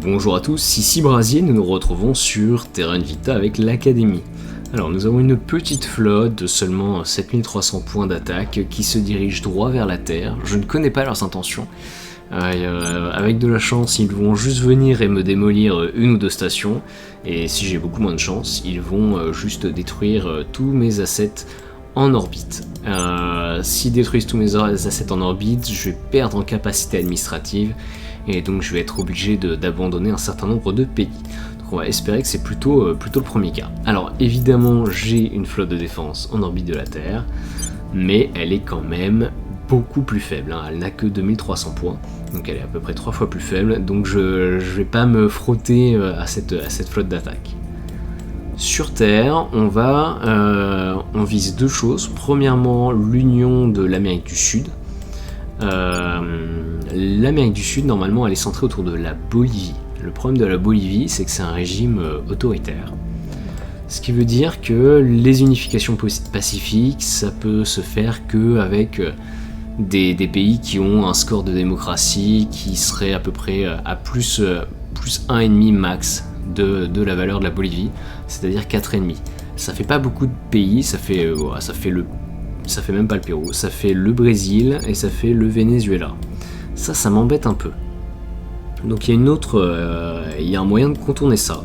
Bonjour à tous, ici Brasier, nous nous retrouvons sur Terra Invicta avec l'Académie. Alors nous avons une petite flotte de seulement 7300 points d'attaque qui se dirige droit vers la Terre. Je ne connais pas leurs intentions. Avec de la chance, ils vont juste venir et me démolir une ou deux stations. Et si j'ai beaucoup moins de chance, ils vont juste détruire tous mes assets en orbite. S'ils détruisent tous mes assets en orbite, je vais perdre en capacité administrative. Et donc je vais être obligé d'abandonner un certain nombre de pays. Donc on va espérer que c'est plutôt le premier cas. Alors évidemment j'ai une flotte de défense en orbite de la Terre, mais elle est quand même beaucoup plus faible, hein. Elle n'a que 2300 points, donc elle est à peu près 3 fois plus faible, donc je vais pas me frotter à cette flotte d'attaque. Sur Terre, on vise deux choses. Premièrement, l'union de l'Amérique du Sud. L'Amérique du Sud, normalement, elle est centrée autour de la Bolivie. Le problème de la Bolivie, c'est que c'est un régime autoritaire. Ce qui veut dire que les unifications pacifiques, ça peut se faire qu'avec des pays qui ont un score de démocratie qui serait à peu près à plus 1,5 max de la valeur de la Bolivie, c'est-à-dire 4,5. Ça fait pas beaucoup de pays, ça fait même pas le Pérou, ça fait le Brésil et ça fait le Venezuela. Ça m'embête un peu. Donc il y a un moyen de contourner ça.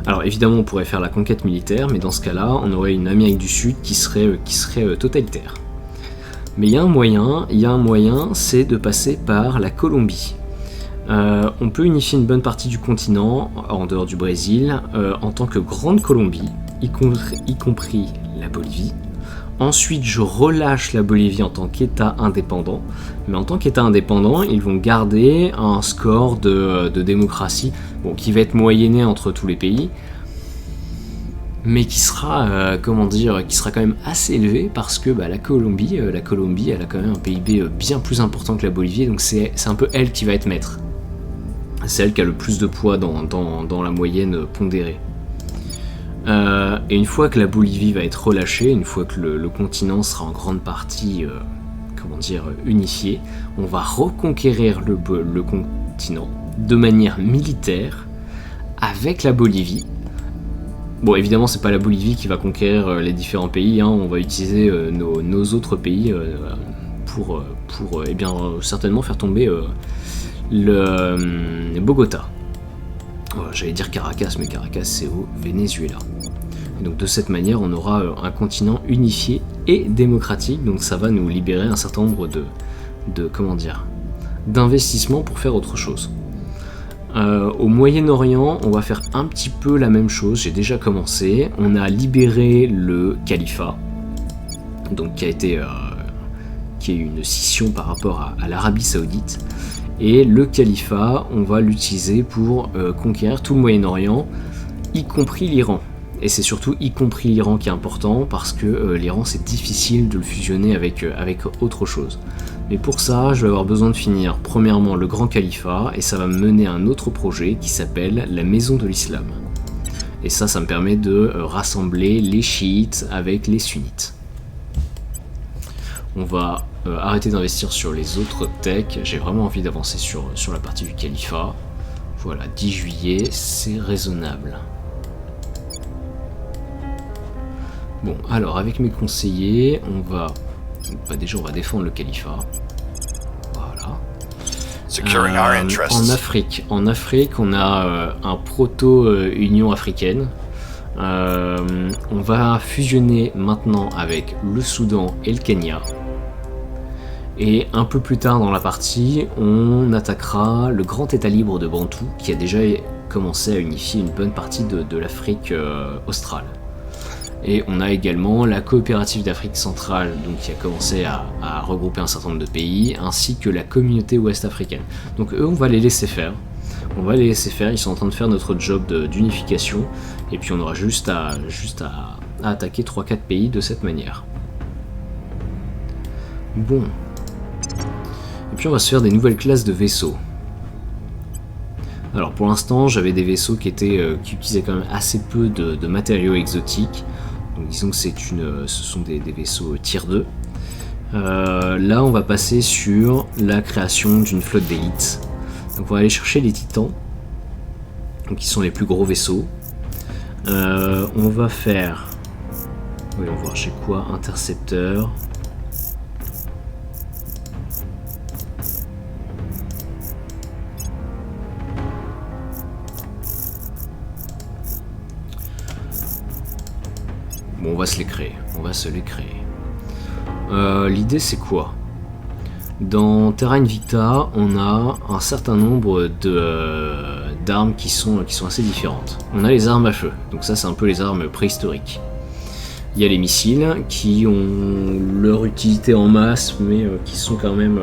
Alors évidemment on pourrait faire la conquête militaire, mais dans ce cas-là on aurait une Amérique du Sud qui serait totalitaire. Mais il y a un moyen, c'est de passer par la Colombie. On peut unifier une bonne partie du continent, en dehors du Brésil, en tant que Grande Colombie, y compris la Bolivie. Ensuite, je relâche la Bolivie en tant qu'État indépendant, mais en tant qu'État indépendant, ils vont garder un score de démocratie, qui va être moyenné entre tous les pays, mais qui sera quand même assez élevé parce que la Colombie, elle a quand même un PIB bien plus important que la Bolivie, donc c'est un peu elle qui va être maître. C'est elle qui a le plus de poids dans la moyenne pondérée. Et une fois que la Bolivie va être relâchée, une fois que le continent sera en grande partie unifié, on va reconquérir le continent de manière militaire avec la Bolivie. Bon, évidemment, c'est pas la Bolivie qui va conquérir les différents pays, hein. On va utiliser nos autres pays pour certainement faire tomber le Bogota. J'allais dire Caracas, mais Caracas c'est au Venezuela. Et donc de cette manière, on aura un continent unifié et démocratique, donc ça va nous libérer un certain nombre d'investissements pour faire autre chose. Au Moyen-Orient, on va faire un petit peu la même chose, j'ai déjà commencé. On a libéré le califat, donc qui est une scission par rapport à l'Arabie Saoudite. Et le califat, on va l'utiliser pour conquérir tout le Moyen-Orient, y compris l'Iran. Et c'est surtout y compris l'Iran qui est important, parce que l'Iran c'est difficile de le fusionner avec autre chose. Mais pour ça, je vais avoir besoin de finir premièrement le grand califat, et ça va me mener à un autre projet qui s'appelle la Maison de l'Islam. Et ça me permet de rassembler les chiites avec les sunnites. On va arrêter d'investir sur les autres techs, j'ai vraiment envie d'avancer sur la partie du califat. Voilà, 10 juillet, c'est raisonnable. Bon, alors avec mes conseillers, on va défendre le califat. Voilà. En Afrique, on a un proto-Union africaine. On va fusionner maintenant avec le Soudan et le Kenya. Et un peu plus tard dans la partie, on attaquera le grand état libre de Bantou, qui a déjà commencé à unifier une bonne partie de l'Afrique australe. Et on a également la coopérative d'Afrique centrale, donc qui a commencé à regrouper un certain nombre de pays, ainsi que la communauté ouest africaine. Donc eux, on va les laisser faire. Ils sont en train de faire notre job d'unification, et puis on aura juste à attaquer 3-4 pays de cette manière. Bon. Et puis on va se faire des nouvelles classes de vaisseaux. Alors pour l'instant, j'avais des vaisseaux qui utilisaient quand même assez peu de matériaux exotiques. Donc disons que ce sont des vaisseaux tier 2. Là, on va passer sur la création d'une flotte d'élite. Donc on va aller chercher les titans. donc qui sont les plus gros vaisseaux. On va faire... Voyons voir chez quoi, intercepteur. Bon, on va se les créer. L'idée c'est quoi? Dans Terra Invicta, on a un certain nombre d'armes qui sont assez différentes. On a les armes à feu, donc ça c'est un peu les armes préhistoriques. Il y a les missiles qui ont leur utilité en masse, mais qui sont quand même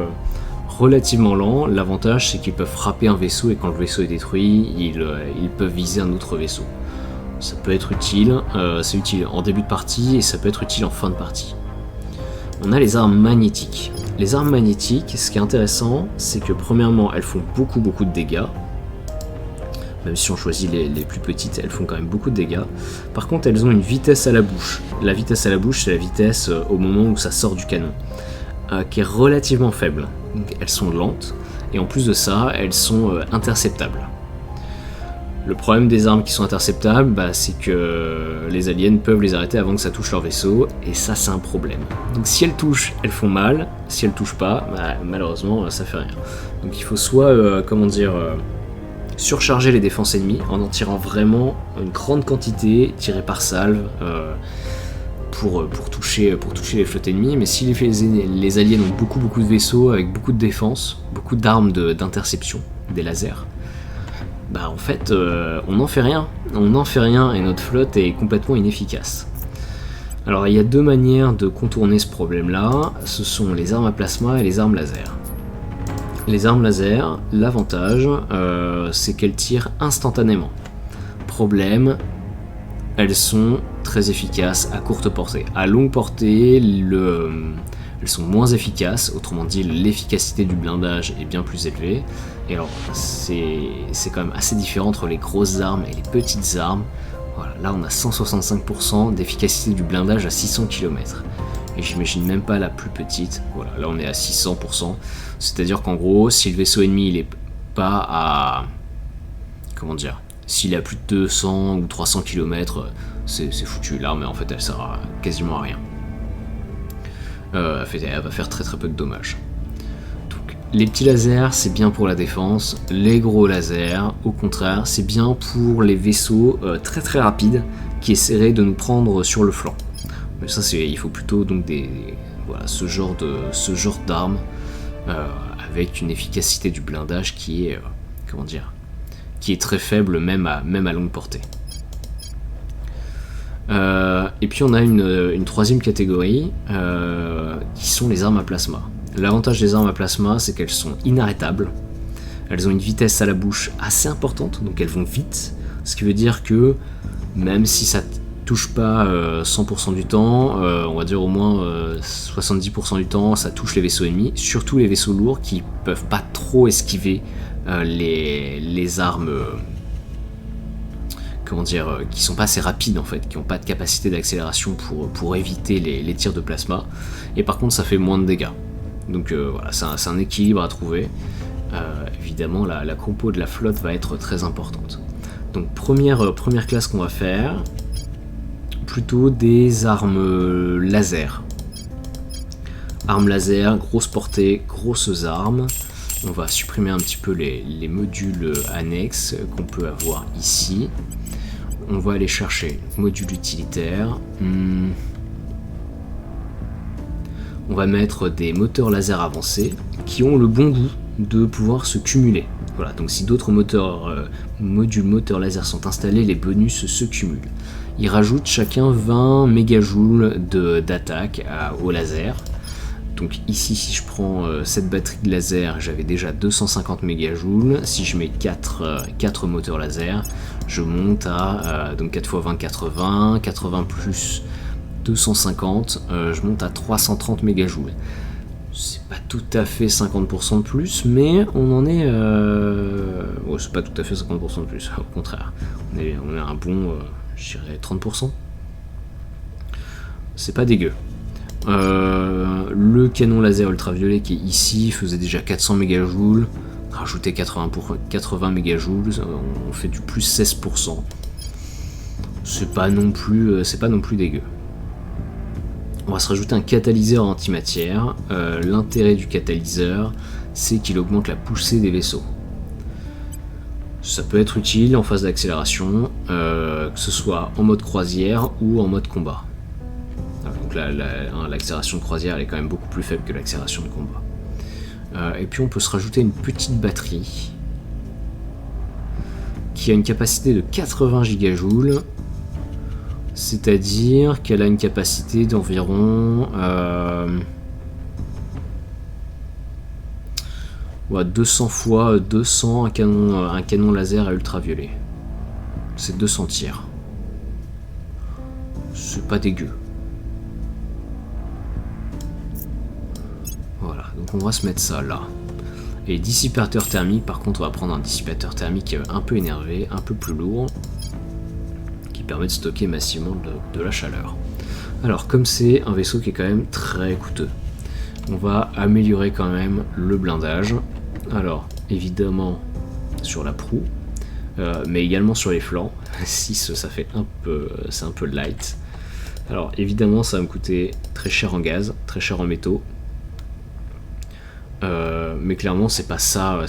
relativement lents. L'avantage c'est qu'ils peuvent frapper un vaisseau et quand le vaisseau est détruit, ils peuvent viser un autre vaisseau. Ça peut être utile, c'est utile en début de partie et ça peut être utile en fin de partie. On a les armes magnétiques. Les armes magnétiques, ce qui est intéressant, c'est que premièrement, elles font beaucoup de dégâts. Même si on choisit les plus petites, elles font quand même beaucoup de dégâts. Par contre, elles ont une vitesse à la bouche. La vitesse à la bouche, c'est la vitesse au moment où ça sort du canon, qui est relativement faible. Donc, elles sont lentes, et en plus de ça, elles sont interceptables. Le problème des armes qui sont interceptables, c'est que les aliens peuvent les arrêter avant que ça touche leur vaisseau, et ça c'est un problème. Donc si elles touchent, elles font mal, si elles touchent pas, malheureusement ça fait rien. Donc il faut soit, surcharger les défenses ennemies en tirant vraiment une grande quantité, tirée par salve, pour toucher les flottes ennemies, mais si les aliens ont beaucoup de vaisseaux avec beaucoup de défense, beaucoup d'armes d'interception, des lasers, en fait, on n'en fait rien. Et notre flotte est complètement inefficace. Alors, il y a deux manières de contourner ce problème-là. Ce sont les armes à plasma et les armes laser. Les armes laser, l'avantage, c'est qu'elles tirent instantanément. Problème, elles sont très efficaces à courte portée. À longue portée, elles sont moins efficaces, autrement dit l'efficacité du blindage est bien plus élevée. Et alors c'est quand même assez différent entre les grosses armes et les petites armes. Voilà, là on a 165% d'efficacité du blindage à 600 km. Et j'imagine même pas la plus petite. Voilà, là on est à 600%. C'est-à-dire qu'en gros, si le vaisseau ennemi il est pas à... S'il est à plus de 200 ou 300 km, c'est foutu. L'arme en fait elle sert quasiment à rien. Elle va faire très peu de dommages. Donc, les petits lasers, c'est bien pour la défense. Les gros lasers, au contraire, c'est bien pour les vaisseaux très rapides qui essaieraient de nous prendre sur le flanc. Mais ça, il faut plutôt donc ce genre d'armes avec une efficacité du blindage qui est qui est très faible même à longue portée. Et puis on a une troisième catégorie qui sont les armes à plasma. L'avantage des armes à plasma, c'est qu'elles sont inarrêtables. Elles ont une vitesse à la bouche assez importante, donc elles vont vite. Ce qui veut dire que même si ça touche pas 100% du temps, on va dire au moins 70% du temps, ça touche les vaisseaux ennemis, surtout les vaisseaux lourds qui peuvent pas trop esquiver les armes... qui sont pas assez rapides en fait, qui n'ont pas de capacité d'accélération pour éviter les tirs de plasma, et par contre ça fait moins de dégâts. Donc voilà, c'est un équilibre à trouver. Évidemment la compo de la flotte va être très importante. Donc première classe qu'on va faire, plutôt des armes laser. Armes laser, grosse portée, grosses armes. On va supprimer un petit peu les modules annexes qu'on peut avoir ici. On va aller chercher module utilitaire. On va mettre des moteurs laser avancés qui ont le bon goût de pouvoir se cumuler. Voilà, donc si d'autres modules moteurs laser sont installés, les bonus se cumulent. Ils rajoutent chacun 20 mégajoules d'attaque au laser. Donc ici, si je prends cette batterie de laser, j'avais déjà 250 mégajoules. Si je mets 4 moteurs laser, je monte à donc 4 x 20, 80, 80 plus 250, je monte à 330 mégajoules. C'est pas tout à fait 50% de plus, mais on en est... c'est pas tout à fait 50% de plus, au contraire. On est un bon, je dirais 30%. C'est pas dégueu. Le canon laser ultraviolet qui est ici faisait déjà 400 mégajoules. Rajouter 80 mégajoules, on fait du plus 16%. C'est pas non plus dégueu. On va se rajouter un catalyseur antimatière. L'intérêt du catalyseur, c'est qu'il augmente la poussée des vaisseaux. Ça peut être utile en phase d'accélération, que ce soit en mode croisière ou en mode combat. Donc l'accélération de croisière elle est quand même beaucoup plus faible que l'accélération de combat. Et puis on peut se rajouter une petite batterie qui a une capacité de 80 gigajoules, c'est-à-dire qu'elle a une capacité d'environ 200 fois 200 un canon laser à ultraviolet. C'est 200 tirs. C'est pas dégueu. Voilà, donc on va se mettre ça là. Et dissipateur thermique, par contre on va prendre un dissipateur thermique un peu énervé, un peu plus lourd, qui permet de stocker massivement de la chaleur. Alors comme c'est un vaisseau qui est quand même très coûteux, on va améliorer quand même le blindage. Alors évidemment sur la proue, mais également sur les flancs. 6 ça fait c'est un peu light. Alors évidemment ça va me coûter très cher en gaz, très cher en métaux. Mais clairement c'est pas ça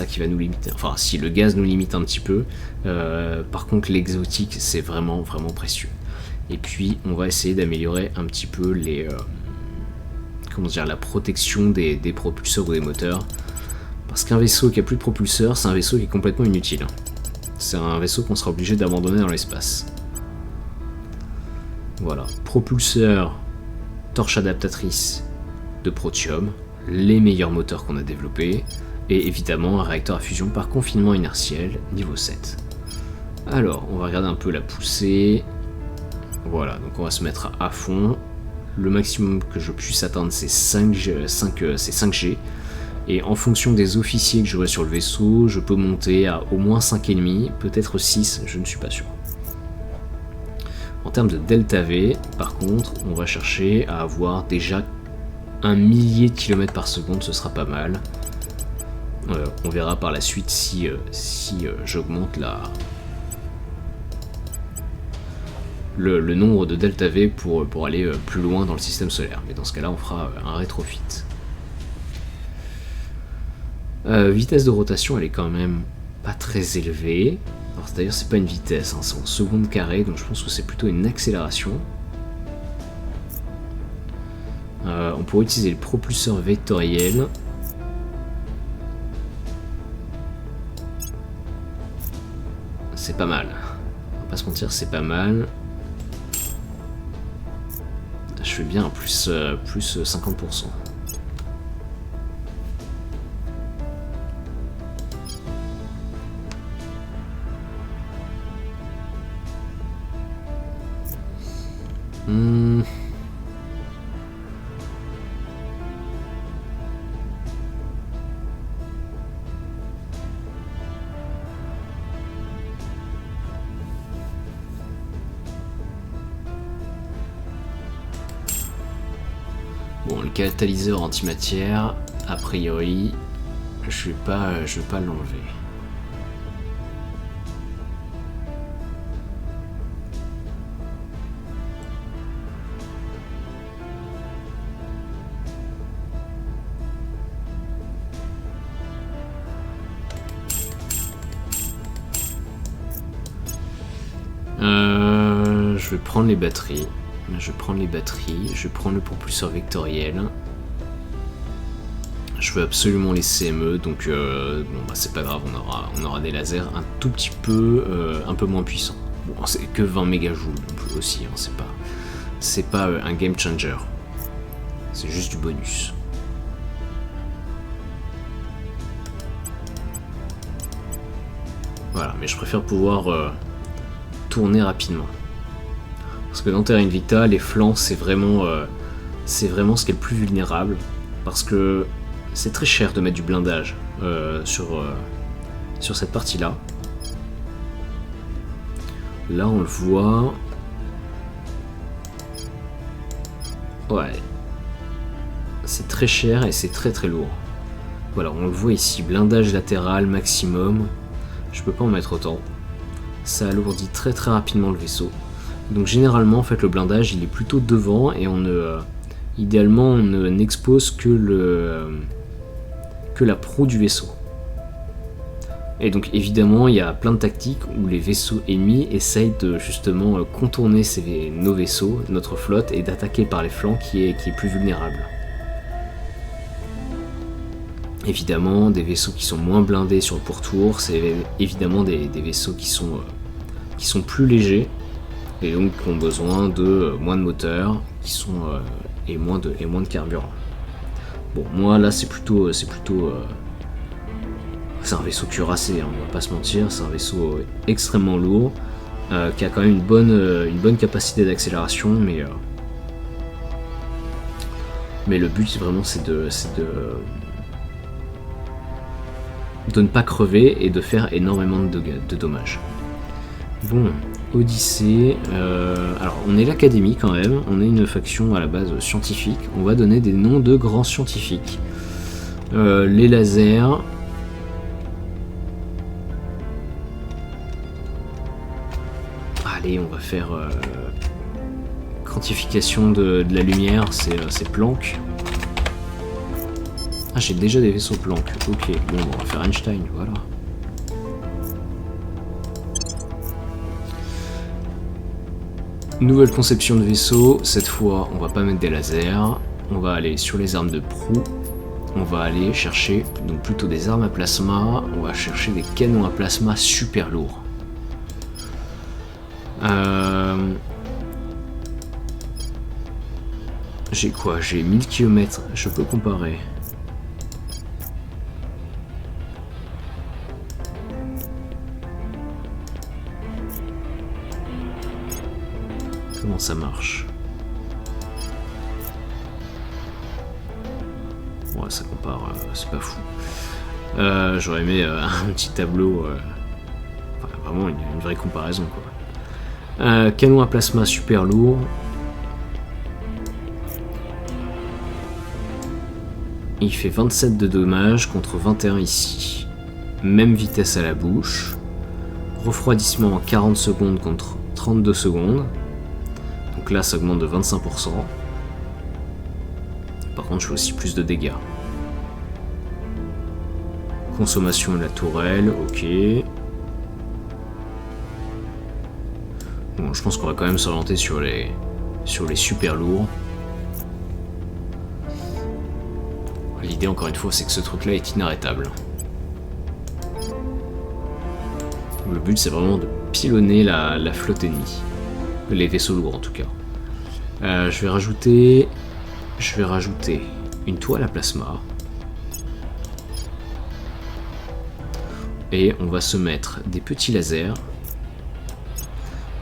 qui va nous limiter. Enfin si, le gaz nous limite un petit peu, par contre l'exotique c'est vraiment précieux. Et puis on va essayer d'améliorer un petit peu la protection des propulseurs ou des moteurs, parce qu'un vaisseau qui a plus de propulseurs, c'est un vaisseau qui est complètement inutile. C'est un vaisseau qu'on sera obligé d'abandonner dans l'espace. Voilà, propulseur, torche adaptatrice de Protium, les meilleurs moteurs qu'on a développés, et évidemment un réacteur à fusion par confinement inertiel niveau 7. Alors, on va regarder un peu la poussée. Voilà, donc on va se mettre à fond. Le maximum que je puisse atteindre c'est 5G. Et en fonction des officiers que j'aurai sur le vaisseau, je peux monter à au moins 5,5, peut-être 6, je ne suis pas sûr. En termes de delta V, par contre, on va chercher à avoir déjà 1 millier de kilomètres par seconde, ce sera pas mal. On verra par la suite si j'augmente le nombre de delta V pour aller plus loin dans le système solaire. Mais dans ce cas-là, on fera un rétrofit. Vitesse de rotation, elle est quand même pas très élevée. Alors d'ailleurs, c'est pas une vitesse, hein, c'est en secondes carrées, donc je pense que c'est plutôt une accélération. On pourrait utiliser le propulseur vectoriel. C'est pas mal. On va pas se mentir, c'est pas mal. Je fais bien plus 50%. Bon, le catalyseur antimatière, a priori, je vais pas l'enlever. Je vais prendre les batteries. Je vais prendre le propulseur vectoriel. Je veux absolument les CME, donc bon, bah, c'est pas grave, on aura des lasers un tout petit peu, un peu moins puissants. Bon, c'est que 20 mégajoules aussi, hein, c'est pas un game changer. C'est juste du bonus. Voilà, mais je préfère pouvoir tourner rapidement. Parce que dans Terra Invicta, les flancs, c'est vraiment ce qui est le plus vulnérable. Parce que c'est très cher de mettre du blindage sur cette partie-là. Là, on le voit. Ouais. C'est très cher et c'est très lourd. Voilà, on le voit ici, blindage latéral maximum. Je peux pas en mettre autant. Ça alourdit très très rapidement le vaisseau. Donc généralement, en fait, le blindage, il est plutôt devant et idéalement, on n'expose que la proue du vaisseau. Et donc évidemment, il y a plein de tactiques où les vaisseaux ennemis essayent de justement contourner nos vaisseaux, notre flotte, et d'attaquer par les flancs qui est plus vulnérable. Évidemment, des vaisseaux qui sont moins blindés sur le pourtour, c'est évidemment des vaisseaux qui sont plus légers et donc qui ont besoin de moins de moteurs et moins de carburant. Bon, moi là c'est un vaisseau cuirassé, hein, on va pas se mentir, c'est un vaisseau extrêmement lourd qui a quand même une bonne capacité d'accélération, mais le but vraiment c'est de ne pas crever et de faire énormément de dommages. Bon, Odyssée, alors on est l'académie quand même, on est une faction à la base scientifique, on va donner des noms de grands scientifiques. Les lasers, allez on va faire quantification de la lumière, c'est Planck. Ah, j'ai déjà des vaisseaux Planck. Ok, bon, on va faire Einstein, voilà. Nouvelle conception de vaisseau. Cette fois, on va pas mettre des lasers. On va aller sur les armes de proue. On va aller chercher donc plutôt des armes à plasma. On va chercher des canons à plasma super lourds. J'ai quoi? J'ai 1000 km. Je peux comparer. Comment ça marche? Ouais, ça compare, c'est pas fou. J'aurais aimé un petit tableau, enfin, vraiment une vraie comparaison quoi. Canon à plasma super lourd. Il fait 27 de dommages contre 21 ici. Même vitesse à la bouche. Refroidissement en 40 secondes contre 32 secondes. Donc là, ça augmente de 25%. Par contre, je fais aussi plus de dégâts. Consommation de la tourelle, ok. Bon, je pense qu'on va quand même s'orienter sur les super lourds. L'idée, encore une fois, c'est que ce truc-là est inarrêtable. Le but, c'est vraiment de pilonner la flotte ennemie. Les vaisseaux lourds, en tout cas. Je vais rajouter une toile à plasma. Et on va se mettre des petits lasers.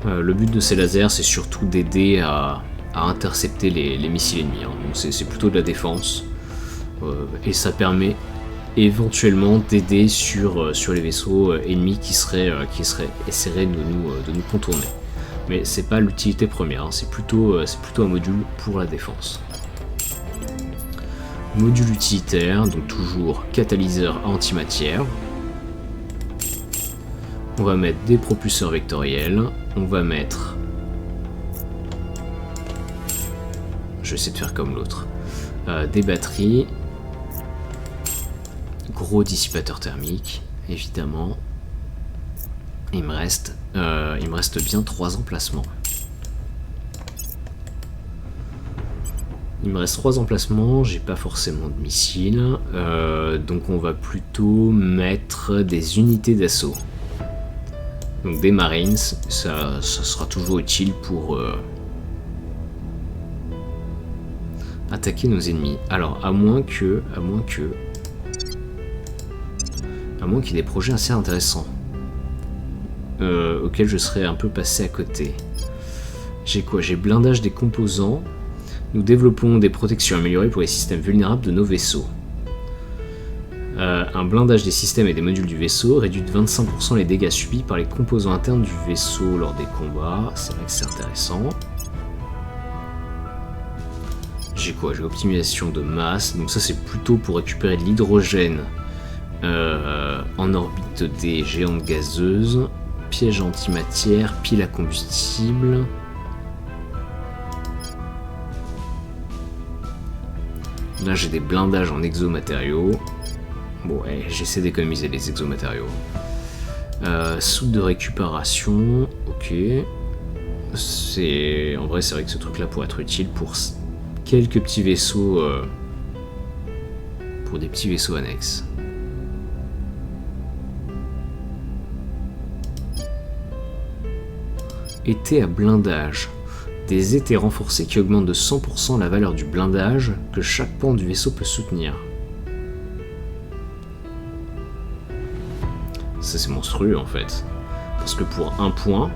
Le but de ces lasers, c'est surtout d'aider à intercepter les missiles ennemis. Hein. Donc c'est plutôt de la défense. Et ça permet éventuellement d'aider sur les vaisseaux ennemis qui essaieraient de nous contourner. Mais c'est pas l'utilité première, hein. C'est plutôt un module pour la défense. Module utilitaire, donc toujours catalyseur à antimatière. On va mettre des propulseurs vectoriels. On va mettre... Je vais essayer de faire comme l'autre. Des batteries. Gros dissipateur thermique, évidemment. Il me reste bien 3 emplacements. Il me reste 3 emplacements, j'ai pas forcément de missiles, donc on va plutôt mettre des unités d'assaut. Donc des Marines, ça sera toujours utile pour attaquer nos ennemis. Alors à moins qu'il y ait des projets assez intéressants. Auquel je serais un peu passé à côté. J'ai quoi? J'ai blindage des composants. Nous développons des protections améliorées pour les systèmes vulnérables de nos vaisseaux. Un blindage des systèmes et des modules du vaisseau réduit de 25% les dégâts subis par les composants internes du vaisseau lors des combats. C'est vrai que c'est intéressant. j'ai quoi? J'ai optimisation de masse, donc ça c'est plutôt pour récupérer de l'hydrogène en orbite des géantes gazeuses, piège antimatière, pile à combustible. Là j'ai des blindages en exomatériaux. Bon, ouais, j'essaie d'économiser les exomatériaux. Soude de récupération, ok. En vrai, c'est vrai que ce truc-là pourrait être utile pour quelques petits vaisseaux. Pour des petits vaisseaux annexes. Été à blindage. Des étés renforcés qui augmentent de 100% la valeur du blindage que chaque pan du vaisseau peut soutenir. Ça c'est monstrueux en fait. Parce que pour un point,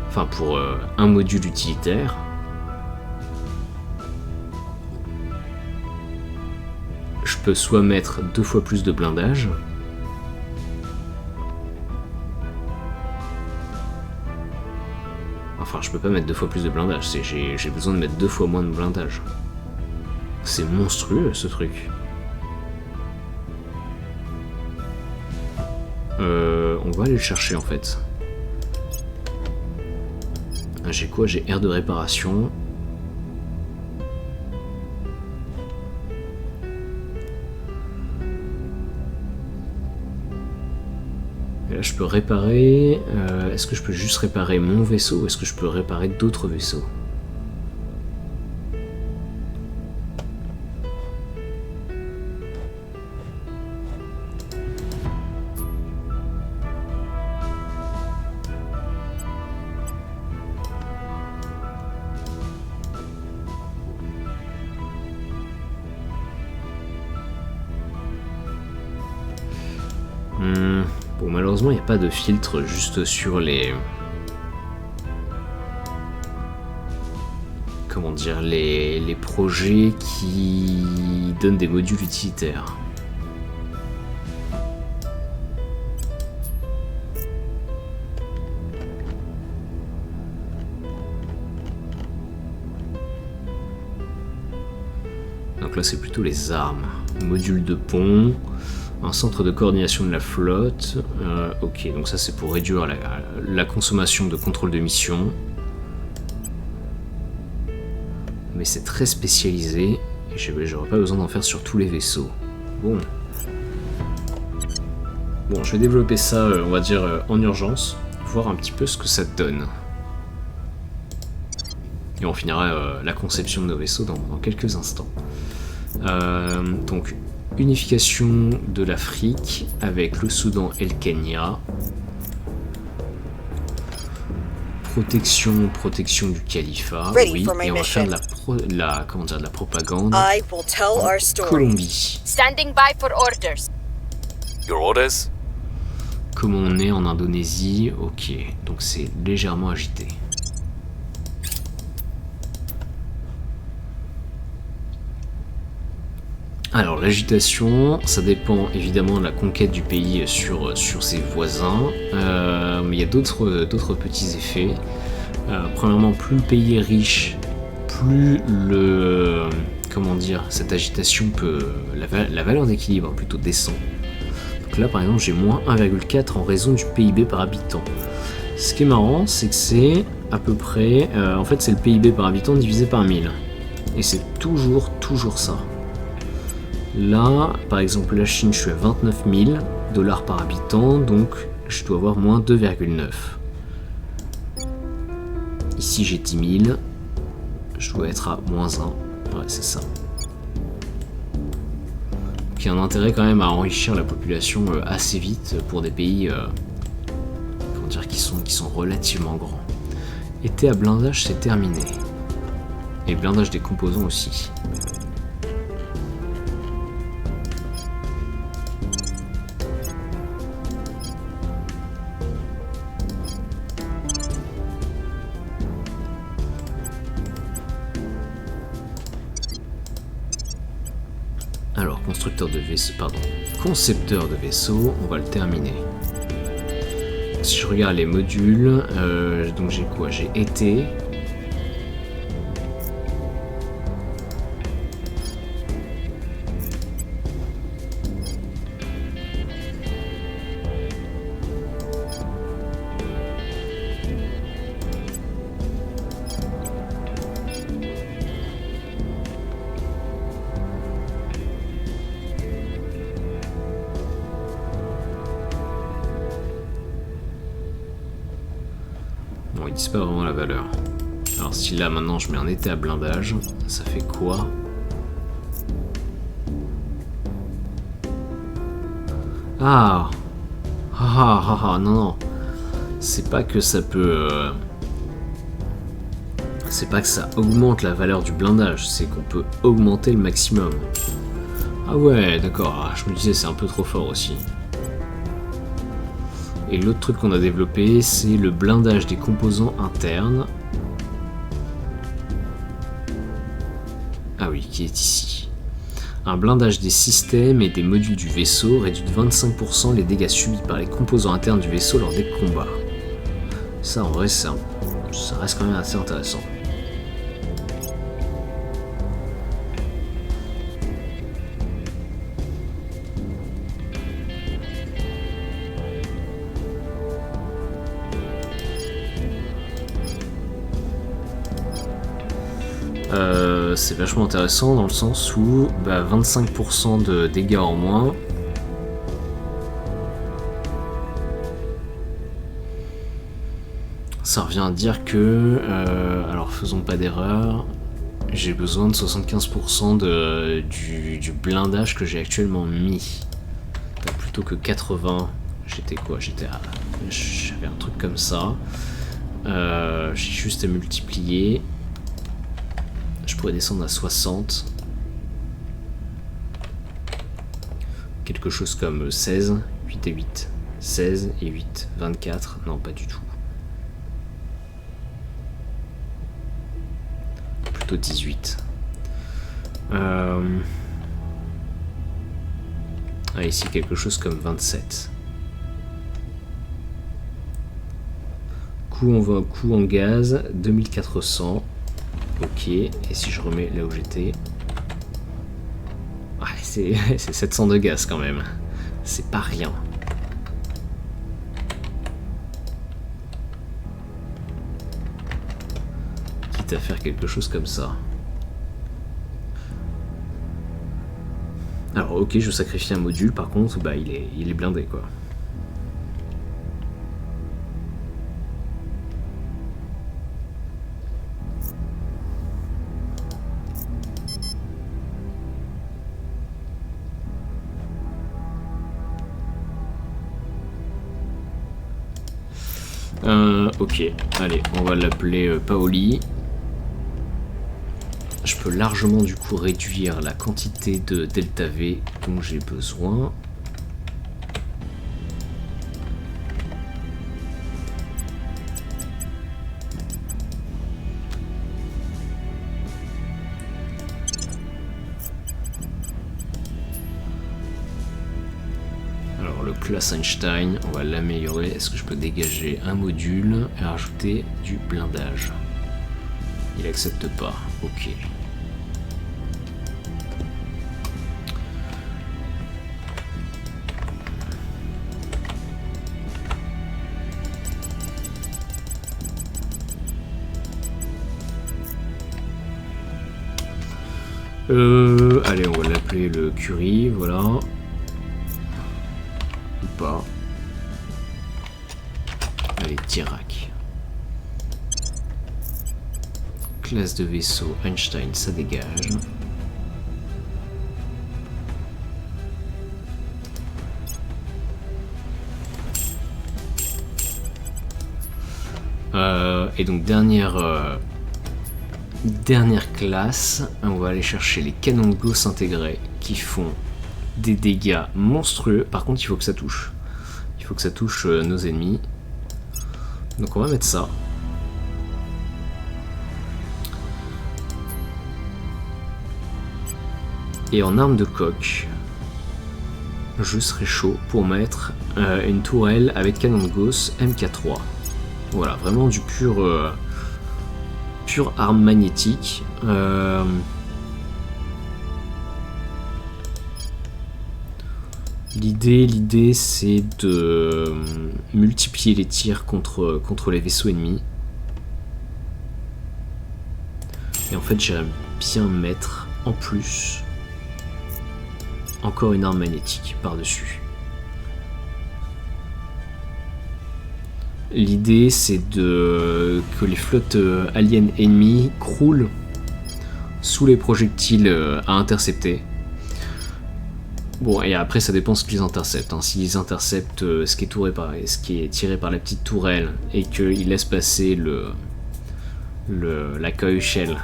enfin pour un module utilitaire, je peux soit mettre 2 fois plus de blindage, enfin je peux pas mettre 2 fois plus de blindage, j'ai besoin de mettre 2 fois moins de blindage. C'est monstrueux ce truc. On va aller le chercher en fait. J'ai quoi? J'ai aire de réparation. Et là je peux réparer... est-ce que je peux juste réparer mon vaisseau ou est-ce que je peux réparer d'autres vaisseaux? Bon, malheureusement, il n'y a pas de filtre juste sur les... Comment dire, les projets qui donnent des modules utilitaires. Donc là, c'est plutôt les armes. Module de pont... Un centre de coordination de la flotte. Ok, donc ça c'est pour réduire la consommation de contrôle de mission. Mais c'est très spécialisé et j'aurais pas besoin d'en faire sur tous les vaisseaux. Bon, je vais développer ça, on va dire, en urgence, voir un petit peu ce que ça donne. Et on finira la conception de nos vaisseaux dans quelques instants. Donc, unification de l'Afrique avec le Soudan et le Kenya. Protection du califat. Oui, et on va faire de la propagande en Colombie. Standing by for orders. Your orders? Comme on est en Indonésie, ok, donc c'est légèrement agité. Alors l'agitation, ça dépend évidemment de la conquête du pays sur ses voisins, mais il y a d'autres petits effets. Premièrement, plus le pays est riche, plus cette agitation peut, la valeur d'équilibre plutôt descend. Donc là par exemple j'ai moins 1,4 en raison du PIB par habitant. Ce qui est marrant, c'est que c'est à peu près, en fait c'est le PIB par habitant divisé par 1000, et c'est toujours ça. Là, par exemple, la Chine, je suis à 29 000 $ par habitant, donc je dois avoir moins 2,9. Ici, j'ai 10 000, je dois être à moins 1. Ouais, c'est ça. Donc, il y a un intérêt quand même à enrichir la population assez vite pour des pays qui sont relativement grands. Été à blindage, c'est terminé. Et blindage des composants aussi. Alors, concepteur de vaisseau, on va le terminer. Si je regarde les modules, donc j'ai quoi? J'ai été. Bon, ils disent pas vraiment la valeur. Alors si là maintenant je mets un état à blindage, ça fait quoi? Ah, non, non. C'est pas que ça peut... C'est pas que ça augmente la valeur du blindage, c'est qu'on peut augmenter le maximum. Ah ouais, d'accord, je me disais c'est un peu trop fort aussi. Et l'autre truc qu'on a développé, c'est le blindage des composants internes. Ah oui, qui est ici. Un blindage des systèmes et des modules du vaisseau réduit de 25% les dégâts subis par les composants internes du vaisseau lors des combats. Ça en vrai, ça reste quand même assez intéressant. C'est vachement intéressant dans le sens où 25% de dégâts en moins. Ça revient à dire que, alors faisons pas d'erreur, j'ai besoin de 75% du blindage que j'ai actuellement mis. Plutôt que 80, j'étais quoi? J'avais un truc comme ça. J'ai juste à multiplier. Je pourrais descendre à 60. Quelque chose comme 16, 8 et 8. 16 et 8, 24. Non, pas du tout. Plutôt 18. Ah, ici, quelque chose comme 27. Coût en gaz, 2400. Ok, et si je remets là où j'étais... Ouais, c'est 700 de gaz quand même. C'est pas rien. Quitte à faire quelque chose comme ça. Alors ok, je sacrifie un module, par contre, il est blindé quoi. Ok, allez, on va l'appeler Paoli. Je peux largement du coup réduire la quantité de delta V dont j'ai besoin. Classe Einstein, on va l'améliorer. Est-ce que je peux dégager un module et rajouter du blindage? Il accepte pas. Ok. Allez, on va l'appeler le Curie, voilà. Pas. Allez, Dirac. Classe de vaisseau Einstein, ça dégage. Et donc dernière classe, on va aller chercher les canons de Gauss intégrés qui font des dégâts monstrueux. Par contre, il faut que ça touche. Il faut que ça touche nos ennemis. Donc on va mettre ça. Et en arme de coque, je serai chaud pour mettre une tourelle avec canon de Gauss MK3. Voilà, vraiment du pur arme magnétique. L'idée c'est de multiplier les tirs contre les vaisseaux ennemis. Et en fait j'aimerais bien mettre en plus encore une arme magnétique par-dessus. L'idée c'est que les flottes aliens ennemies croulent sous les projectiles à intercepter. Bon, et après ça dépend ce qu'ils interceptent. Hein. S'ils interceptent ce qui est tiré par la petite tourelle et qu'ils laissent passer la échelle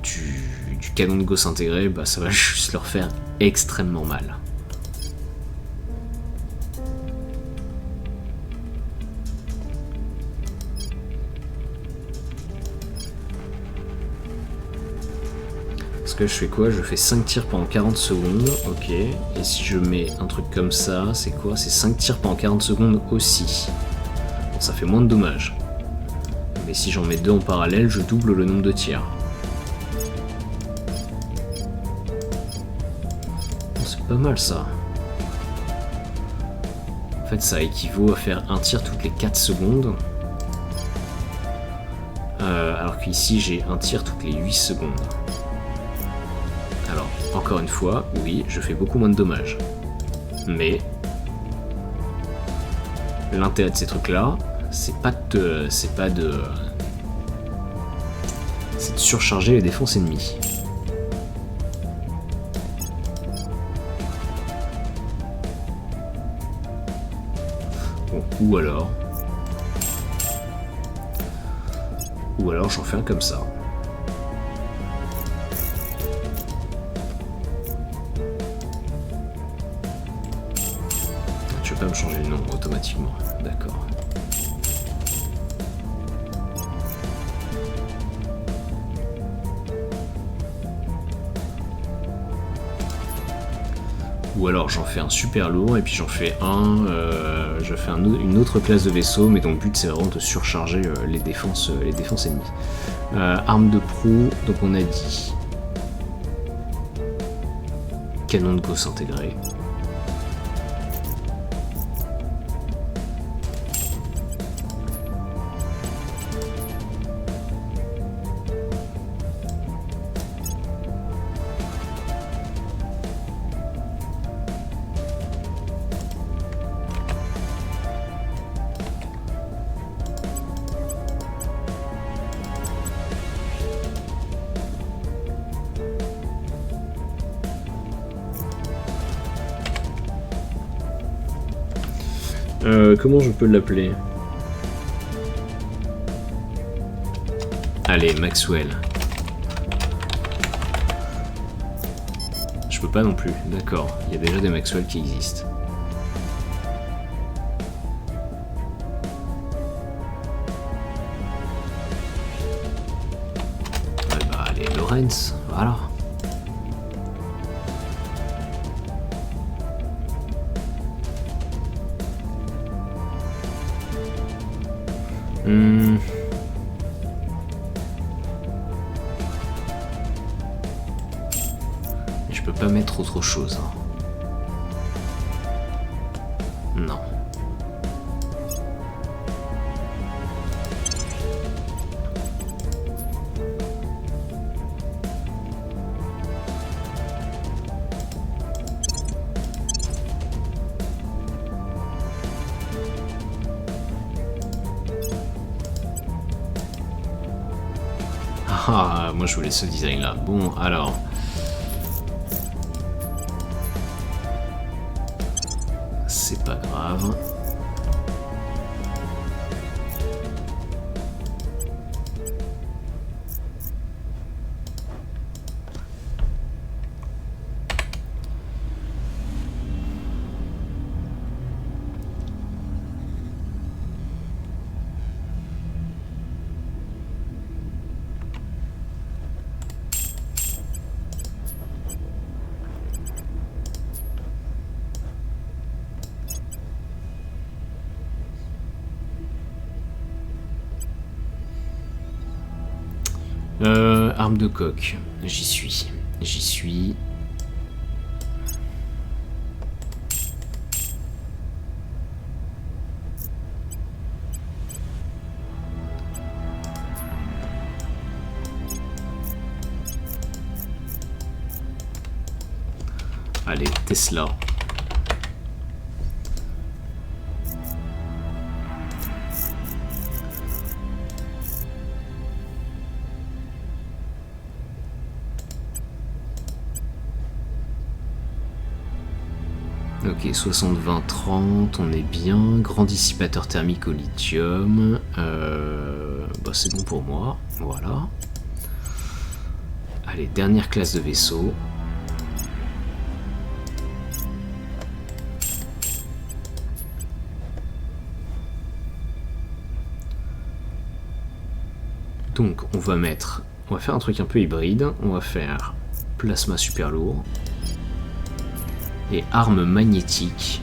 du canon de Gauss intégré, bah ça va juste leur faire extrêmement mal. Parce que je fais quoi? Je fais 5 tirs pendant 40 secondes, ok. Et si je mets un truc comme ça, c'est quoi? C'est 5 tirs pendant 40 secondes aussi. Bon, ça fait moins de dommages. Mais si j'en mets 2 en parallèle, je double le nombre de tirs. Bon, c'est pas mal ça. En fait, ça équivaut à faire un tir toutes les 4 secondes. Alors qu'ici, j'ai un tir toutes les 8 secondes. Alors, encore une fois, oui, je fais beaucoup moins de dommages. Mais l'intérêt de ces trucs-là, c'est de surcharger les défenses ennemies. Bon, ou alors j'en fais un comme ça. Tu vas pas me changer le nom automatiquement, d'accord. Ou alors j'en fais un super lourd et puis j'en fais une autre classe de vaisseau, mais dont le but c'est vraiment de surcharger les défenses ennemies. Arme de proue, donc on a dit canon de Gauss intégré. Comment je peux l'appeler? Allez, Maxwell. Je peux pas non plus, d'accord. Il y a déjà des Maxwell qui existent. Ouais, bah allez, Lawrence, voilà. Je peux pas mettre autre chose. Hein. Non. Ah, moi je voulais ce design là. Bon, alors. C'est pas grave. Arme de coque, j'y suis. Allez, Tesla. Ok, 60, 20, 30, on est bien. Grand dissipateur thermique au lithium. Bah, c'est bon pour moi, voilà. Allez, dernière classe de vaisseau. Donc on va faire un truc un peu hybride. On va faire plasma super lourd et armes magnétiques.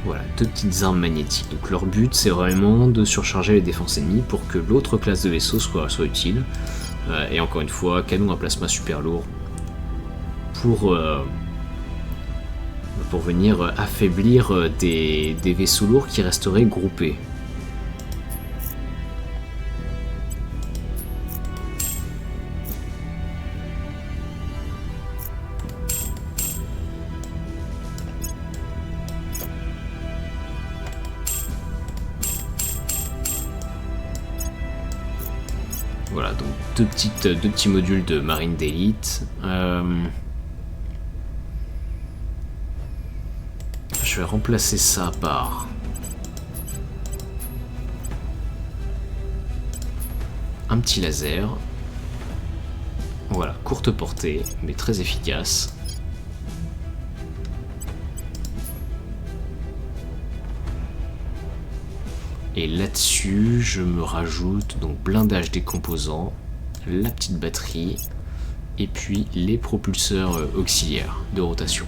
Voilà, deux petites armes magnétiques. Donc leur but c'est vraiment de surcharger les défenses ennemies pour que l'autre classe de vaisseau soit utile. Et encore une fois, canon à plasma super lourd pour venir affaiblir des vaisseaux lourds qui resteraient groupés. Voilà, donc deux petits modules de marine d'élite. Je vais remplacer ça par un petit laser. Voilà, courte portée, mais très efficace. Et là-dessus, je me rajoute donc blindage des composants, la petite batterie, et puis les propulseurs auxiliaires de rotation.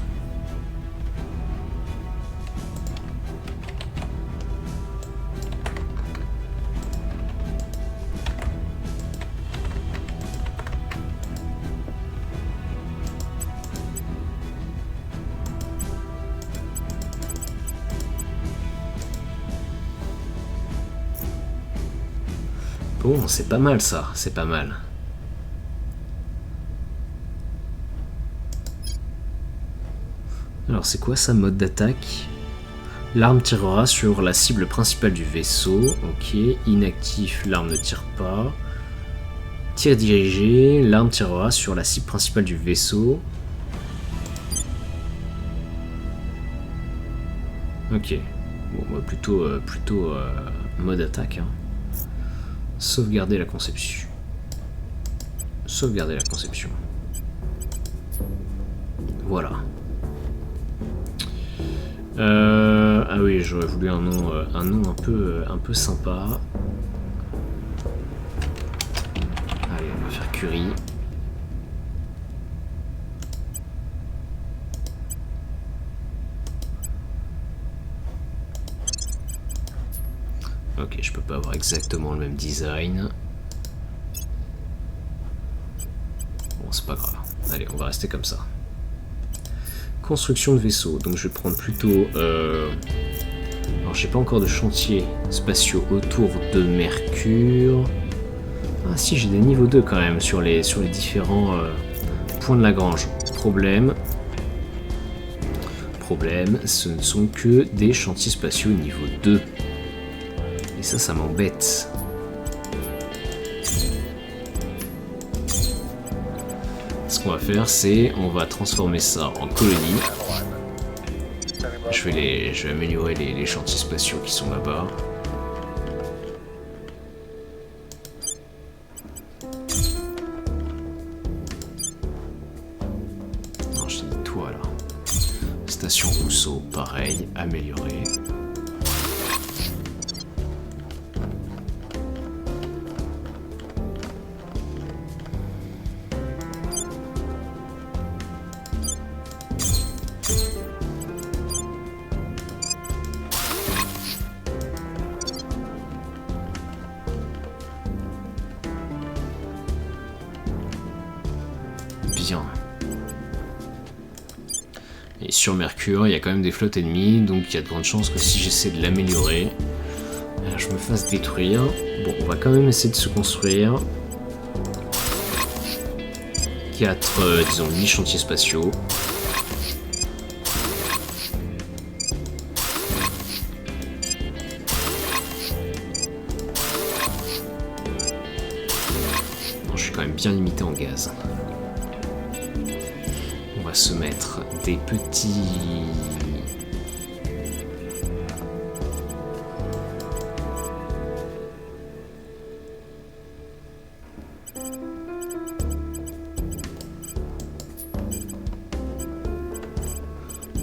Bon, c'est pas mal ça, c'est pas mal. Alors c'est quoi ça, mode d'attaque? L'arme tirera sur la cible principale du vaisseau. Ok, inactif, l'arme ne tire pas. Tir dirigé, l'arme tirera sur la cible principale du vaisseau. Ok, bon, bah, plutôt mode attaque. Hein. Sauvegarder la conception. Sauvegarder la conception. Voilà. Ah oui, j'aurais voulu un nom un peu sympa. Allez, on va faire Curie. Ok, je peux pas avoir exactement le même design. Bon, c'est pas grave. Allez, on va rester comme ça. Construction de vaisseau. Donc je vais prendre plutôt... Alors j'ai pas encore de chantiers spatiaux autour de Mercure. Ah si, j'ai des niveaux 2 quand même sur les différents points de Lagrange. Problème, ce ne sont que des chantiers spatiaux niveau 2. Et ça m'embête. Ce qu'on va faire, c'est on va transformer ça en colonie. Je vais améliorer les chantiers spatiaux qui sont là-bas. Non, je dis toi là. Station Rousseau, pareil, amélioré. Bien. Et sur Mercure, il y a quand même des flottes ennemies, donc il y a de grandes chances que si j'essaie de l'améliorer, je me fasse détruire. Bon, on va quand même essayer de se construire 4, disons, 8 chantiers spatiaux. Bon, je suis quand même bien limité en gaz. va se mettre des petits...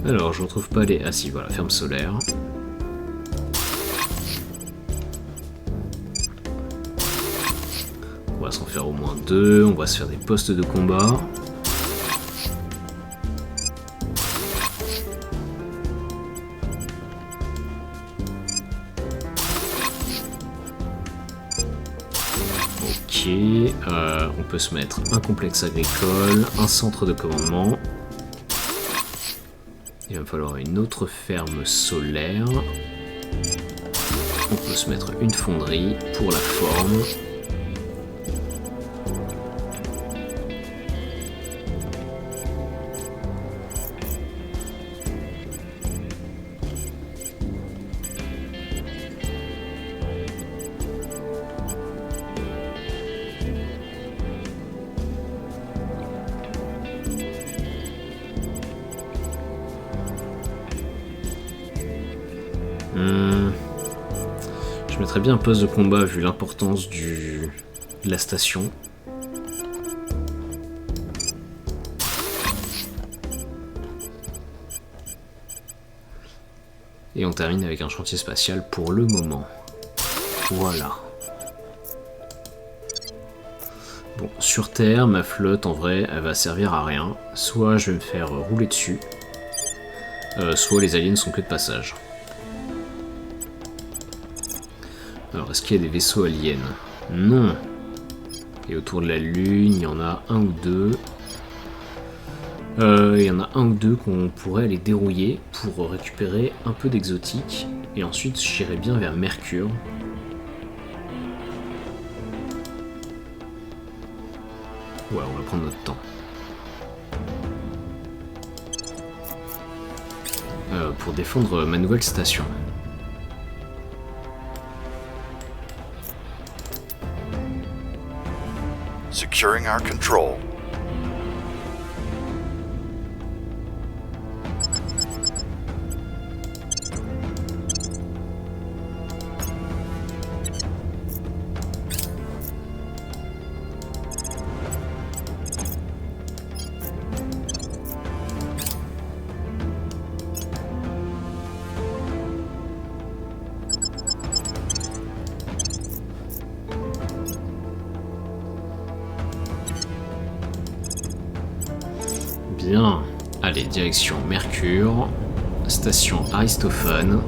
Alors, je retrouve pas les... Ah si, voilà, ferme solaire. On va s'en faire au moins 2, on va se faire des postes de combat. Ok, on peut se mettre un complexe agricole, un centre de commandement. Il va me falloir une autre ferme solaire. On peut se mettre une fonderie pour la forme. Je mettrais bien un poste de combat vu l'importance de la station. Et on termine avec un chantier spatial pour le moment. Voilà. Bon, sur Terre, ma flotte en vrai, elle va servir à rien. Soit je vais me faire rouler dessus, soit les aliens sont que de passage. Alors, est-ce qu'il y a des vaisseaux aliens? Non. Et autour de la Lune, il y en a un ou deux. Il y en a un ou deux qu'on pourrait aller dérouiller pour récupérer un peu d'exotique. Et ensuite, j'irai bien vers Mercure. Ouais, on va prendre notre temps. Pour défendre ma nouvelle station. Securing our control. Bien. Allez, direction Mercure. Station Aristophane.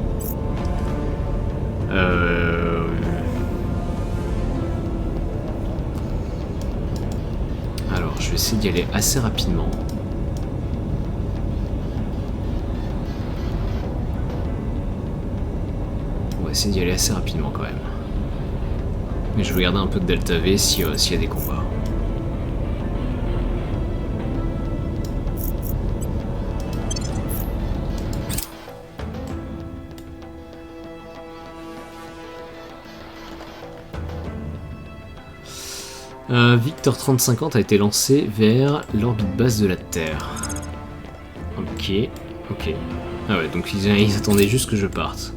Alors, je vais essayer d'y aller assez rapidement. On va essayer d'y aller assez rapidement quand même. Mais je vais regarder un peu de Delta V s'il y a des combats. Victor 3050 a été lancé vers l'orbite basse de la Terre. Ok, ok. Ah ouais, donc ils attendaient juste que je parte.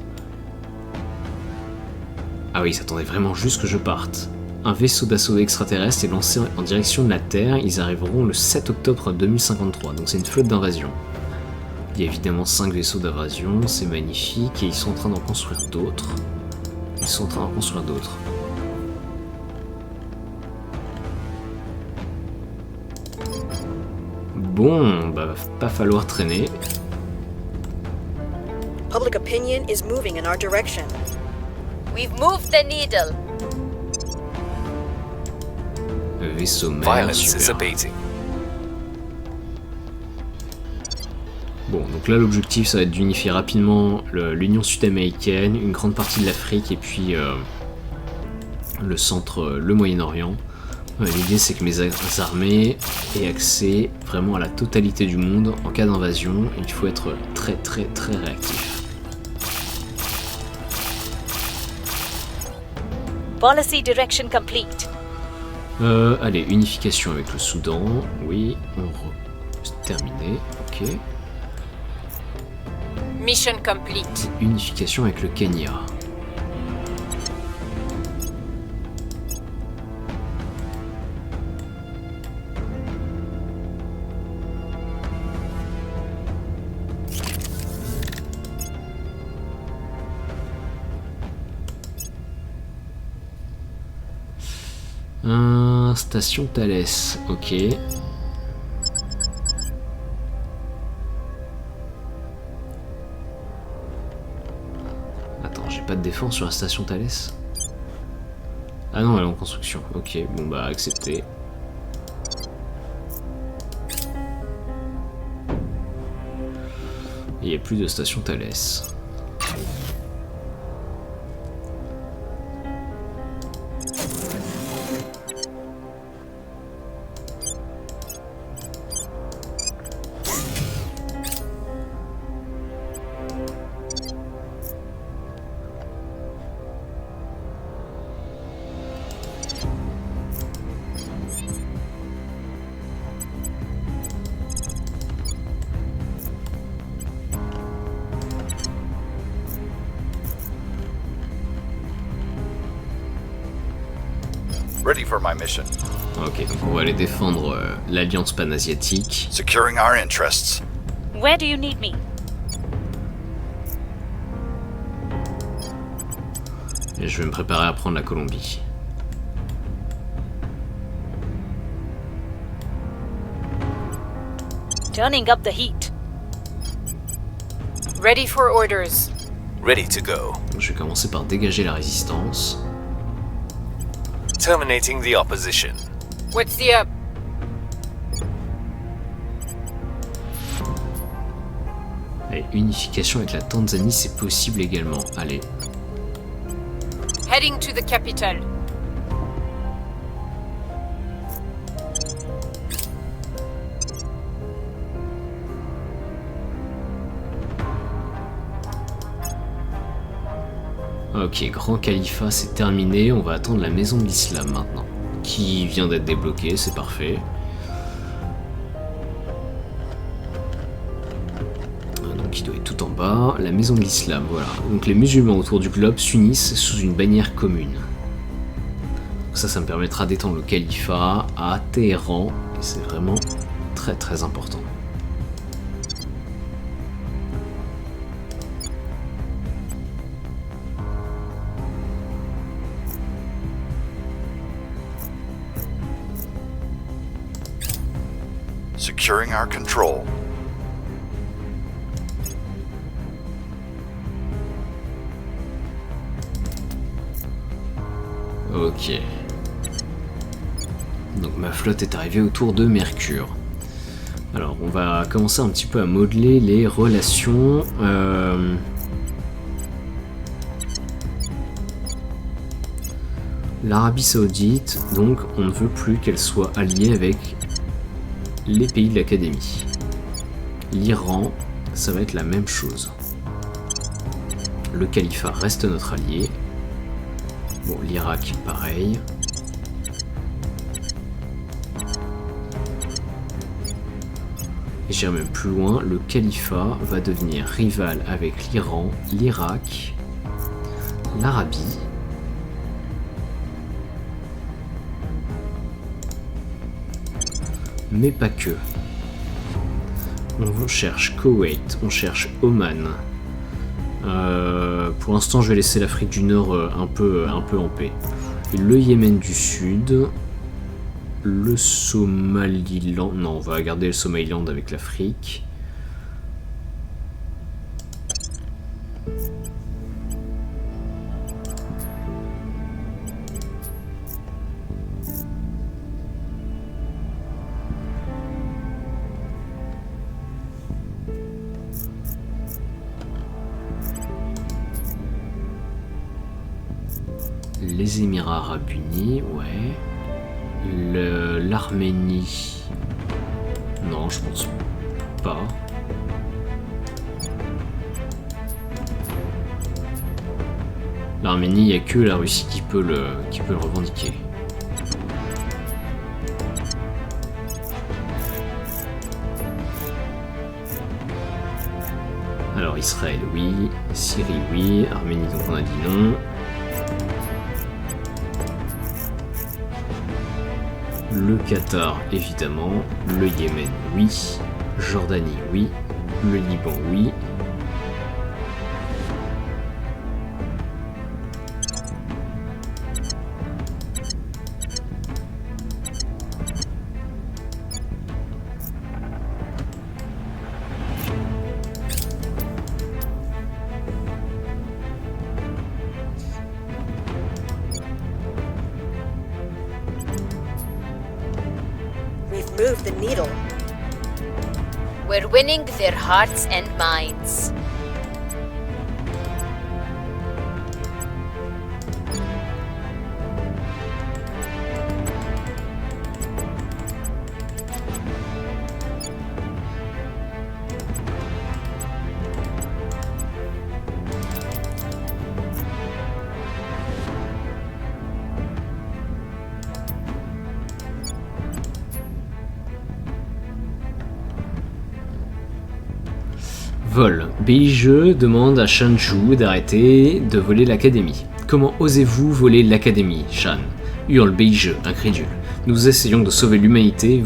Ah oui, ils attendaient vraiment juste que je parte. Un vaisseau d'assaut extraterrestre est lancé en direction de la Terre. Ils arriveront le 7 octobre 2053, donc c'est une flotte d'invasion. Il y a évidemment 5 vaisseaux d'invasion, c'est magnifique, et ils sont en train d'en construire d'autres. Bon, bah va pas falloir traîner. Public opinion is moving in our direction. We've moved the needle. Vaisseau mère, Violence is super. abating. Bon, donc là l'objectif ça va être d'unifier rapidement l'Union sud-américaine, une grande partie de l'Afrique et puis le centre, le Moyen-Orient. L'idée c'est que mes armées aient accès vraiment à la totalité du monde en cas d'invasion. Il faut être très très très réactif. Policy direction complete. Allez, unification avec le Soudan. Oui, terminé, ok. Mission complete. Unification avec le Kenya. Station Thalès, ok. Attends, j'ai pas de défense sur la station Thalès. Ah non, elle est en construction. Ok, bon bah accepté. Il n'y a plus de station Thalès. Ready for my mission. Ok, donc on va aller défendre l'Alliance panasiatique. Securing our interests. Where do you need me? Et je vais me préparer à prendre la Colombie. Turning up the heat. Ready for orders. Ready to go. Donc je vais commencer par dégager la résistance. Terminating the opposition. What's the up? Et unification avec la Tanzanie, c'est possible également. Allez. Heading to the capital. Ok, Grand Califat, c'est terminé. On va attendre la Maison de l'Islam maintenant. Qui vient d'être débloquée, c'est parfait. Donc il doit être tout en bas. La Maison de l'Islam, voilà. Donc les musulmans autour du globe s'unissent sous une bannière commune. Donc ça me permettra d'étendre le califat à Téhéran. Et c'est vraiment très très important. Securing our control. Ok. Donc ma flotte est arrivée autour de Mercure. Alors on va commencer un petit peu à modeler les relations. L'Arabie Saoudite, donc on ne veut plus qu'elle soit alliée avec les pays de l'Académie. L'Iran, ça va être la même chose. Le califat reste notre allié. Bon, l'Irak, pareil. Et j'irai même plus loin, le califat va devenir rival avec l'Iran, l'Irak, l'Arabie. Mais pas que. On cherche Koweït, on cherche Oman. Pour l'instant, je vais laisser l'Afrique du Nord un peu en paix. Et le Yémen du Sud, le Somaliland. Non, on va garder le Somaliland avec l'Afrique. Les Émirats Arabes Unis, ouais. L'Arménie. Non, je pense pas. L'Arménie, il n'y a que la Russie qui peut le revendiquer. Israël, oui. Syrie, oui. Arménie, donc on a dit non. Le Qatar, évidemment. Le Yémen, oui. Jordanie, oui. Le Liban, oui. We've moved the needle. We're winning their hearts and minds. Vol. BIGE demande à Shan Chu d'arrêter de voler l'académie. Comment osez-vous voler l'académie, Shan? Hurle BIGE, incrédule. Nous essayons de sauver l'humanité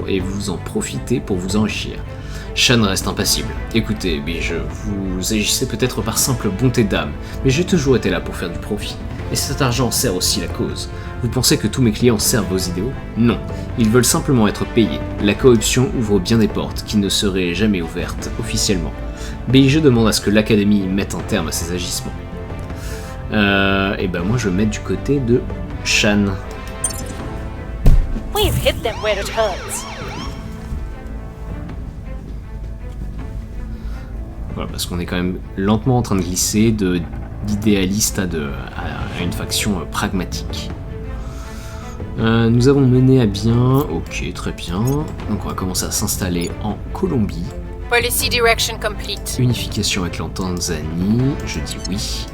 et vous en profitez pour vous enrichir. Shan reste impassible. Écoutez, BIGE, vous agissez peut-être par simple bonté d'âme, mais j'ai toujours été là pour faire du profit. Et cet argent sert aussi la cause. Vous pensez que tous mes clients servent vos idéaux? Non, ils veulent simplement être payés. La corruption ouvre bien des portes qui ne seraient jamais ouvertes officiellement. BIGE demande à ce que l'académie mette un terme à ses agissements. Et ben moi je vais mettre du côté de Shan. We've hit them where it hurts. Voilà, parce qu'on est quand même lentement en train de glisser d'idéaliste à une faction pragmatique. Nous avons mené à bien, ok, très bien. Donc on va commencer à s'installer en Colombie. Policy direction complete. Unification avec la Tanzanie, je dis oui.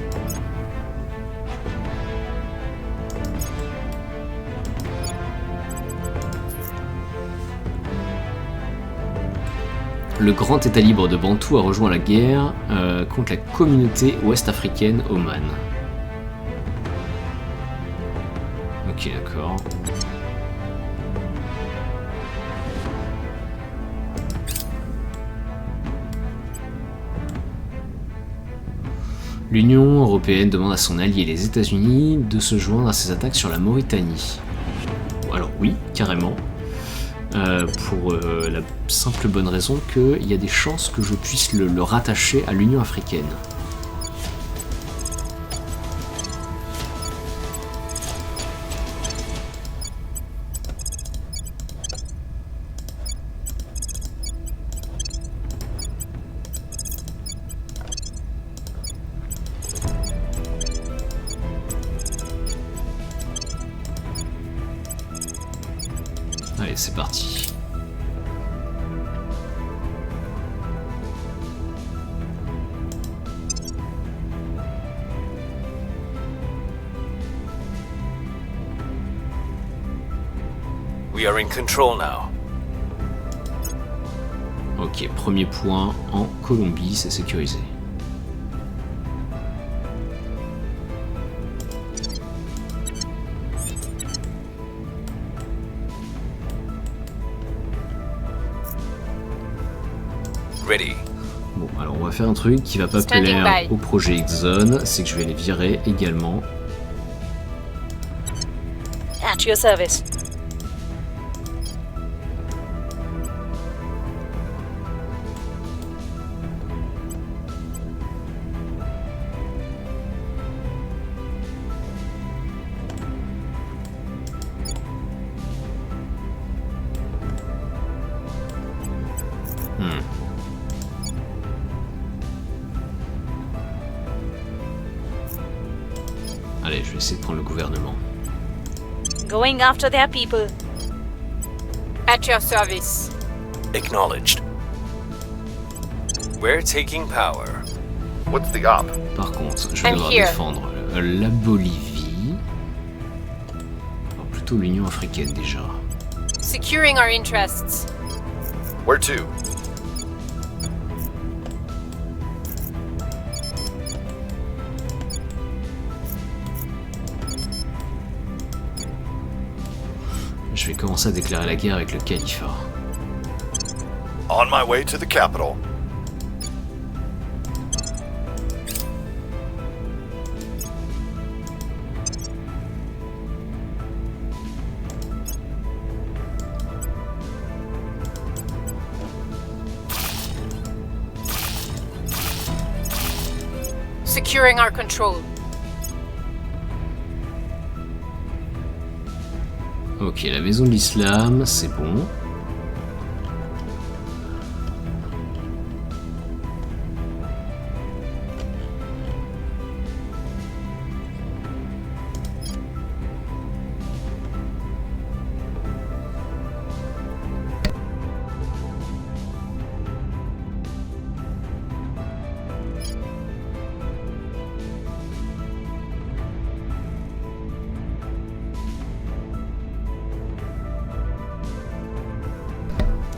Le grand État libre de Bantou a rejoint la guerre contre la communauté ouest-africaine Oman. Ok, d'accord. L'Union européenne demande à son allié les États-Unis de se joindre à ses attaques sur la Mauritanie. Alors oui, carrément. Pour la simple bonne raison qu'il y a des chances que je puisse le rattacher à l'Union africaine. Allez, c'est parti. We are in control now. Ok, premier point en Colombie, c'est sécurisé. Ready. Bon, alors on va faire un truc qui va pas Standing plaire by. au projet X-Zone, c'est que je vais les virer également. At your service. Allez, je vais essayer de prendre le gouvernement. Going after their people. At your service. Acknowledged. We're taking power. What's the op? Par contre, je vais I'm devoir here. défendre la Bolivie. Alors, plutôt l'Union africaine déjà. Securing our interests. Where to? Je vais commencer à déclarer la guerre avec le califat. On my way to the capital. Securing our control. Ok, la maison de l'islam, c'est bon.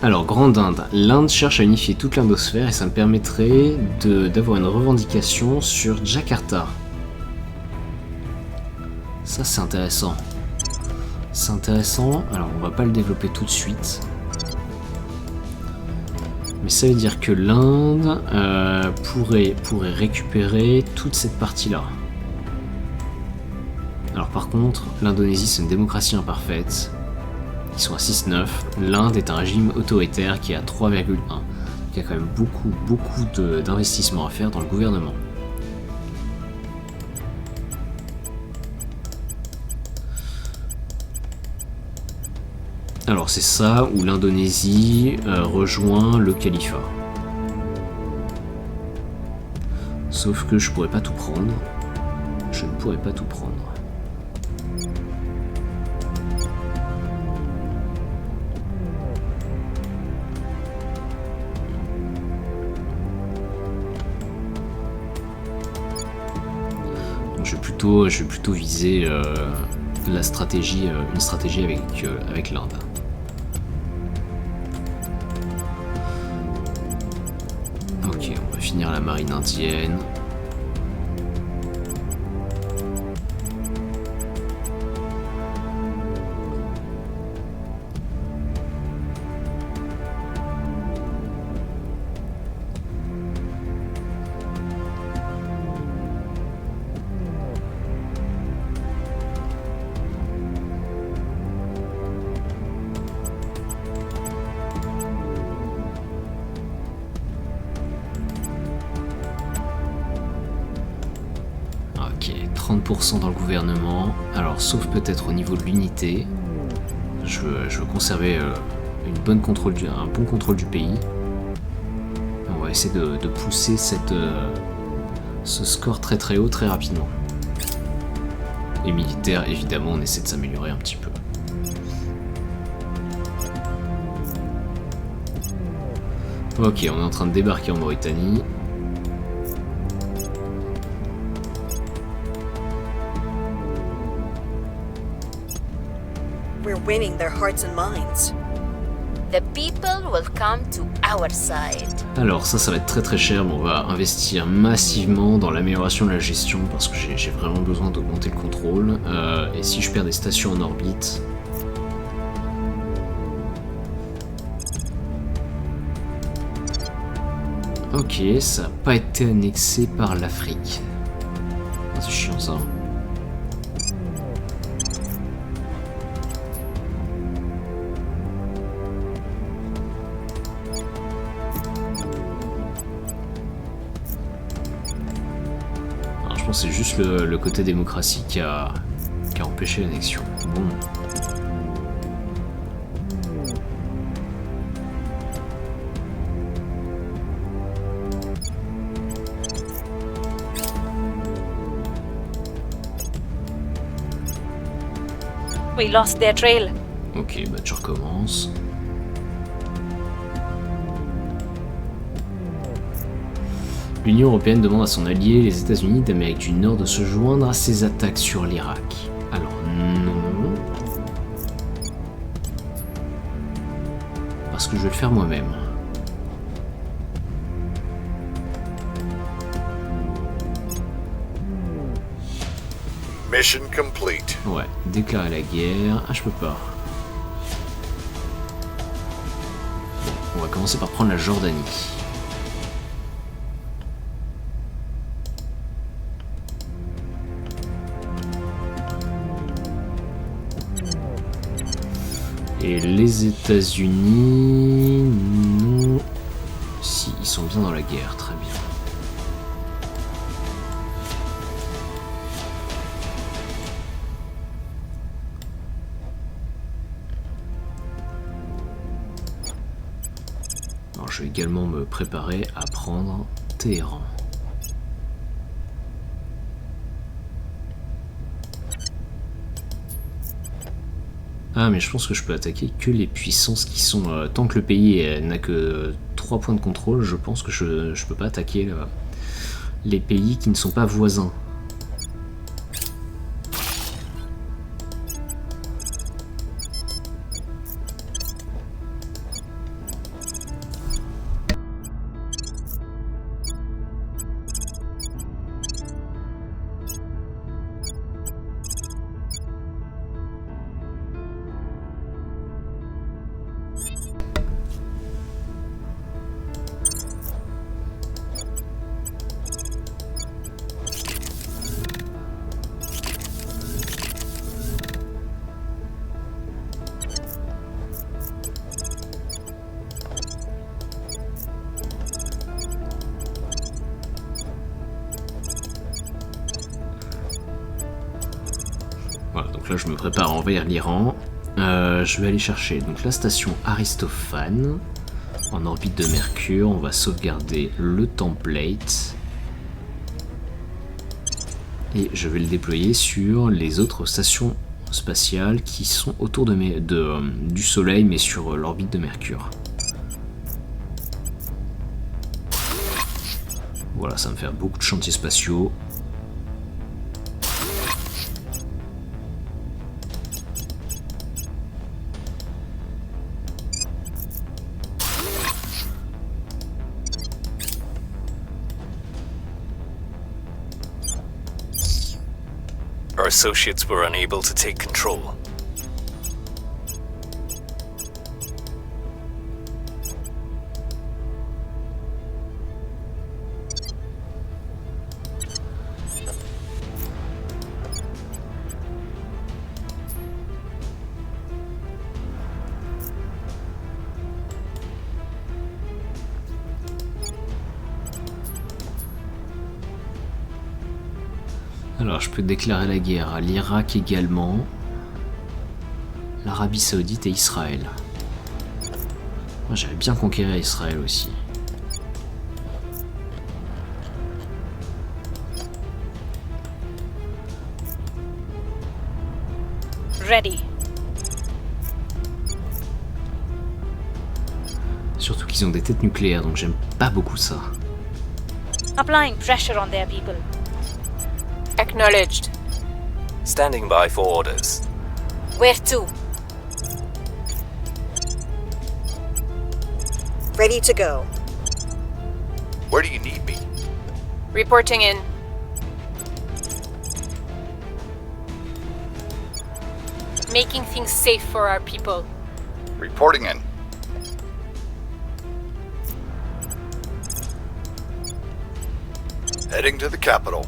Alors, Grande Inde. L'Inde cherche à unifier toute l'Indosphère et ça me permettrait d'avoir une revendication sur Jakarta. Ça, c'est intéressant. C'est intéressant. Alors, on va pas le développer tout de suite. Mais ça veut dire que l'Inde pourrait récupérer toute cette partie-là. Alors, par contre, l'Indonésie, c'est une démocratie imparfaite. Ils sont à 6,9. L'Inde est un régime autoritaire qui est à 3,1. Il y a quand même beaucoup d'investissements à faire dans le gouvernement. Alors c'est ça où l'Indonésie rejoint le califat. Sauf que je pourrais pas tout prendre. Je ne pourrais pas tout prendre. Je vais plutôt viser une stratégie avec l'Inde. Ok, on va finir la marine indienne. Ok, 30% dans le gouvernement. Alors, sauf peut-être au niveau de l'unité. Je veux conserver un bon contrôle du pays. On va essayer de pousser ce score très haut très rapidement. Et militaire, évidemment, on essaie de s'améliorer un petit peu. Ok, on est en train de débarquer en Mauritanie. We're winning their hearts and minds. The people will come to our side. Alors ça va être très cher, mais on va investir massivement dans l'amélioration de la gestion parce que j'ai vraiment besoin d'augmenter le contrôle. Et si je perds des stations en orbite... Ok, ça n'a pas été annexé par l'Afrique. C'est chiant ça. Je pense que c'est juste le côté démocratie qui a empêché l'annexion. Bon. We lost their trail. Ok, bah tu recommences. L'Union Européenne demande à son allié, les États-Unis d'Amérique du Nord, de se joindre à ses attaques sur l'Irak. Alors non. Parce que je vais le faire moi-même. Mission complete. Ouais, déclarer la guerre. Ah, je peux pas. commencer par prendre la Jordanie. Et les États-Unis... Non. Si, ils sont bien dans la guerre, très bien. Alors, je vais également me préparer à prendre Téhéran. Ah, mais je pense que je peux attaquer que les puissances qui sont... tant que le pays n'a que 3 points de contrôle, je pense que je peux pas attaquer les pays qui ne sont pas voisins. Voilà, donc là je me prépare à envahir l'Iran. Je vais aller chercher donc la station Aristophane en orbite de Mercure. On va sauvegarder le template. Et je vais le déployer sur les autres stations spatiales qui sont autour du Soleil mais sur l'orbite de Mercure. Voilà, ça va me faire beaucoup de chantiers spatiaux. Our associates were unable to take control. Alors, je peux déclarer la guerre à l'Irak également, l'Arabie Saoudite et Israël. Moi, j'avais bien conquérir Israël aussi. Ready. Surtout qu'ils ont des têtes nucléaires, donc j'aime pas beaucoup ça. Applying pressure on their people. Acknowledged. Standing by for orders. Where to? Ready to go. Where do you need me? Reporting in. Making things safe for our people. Reporting in. Heading to the capital.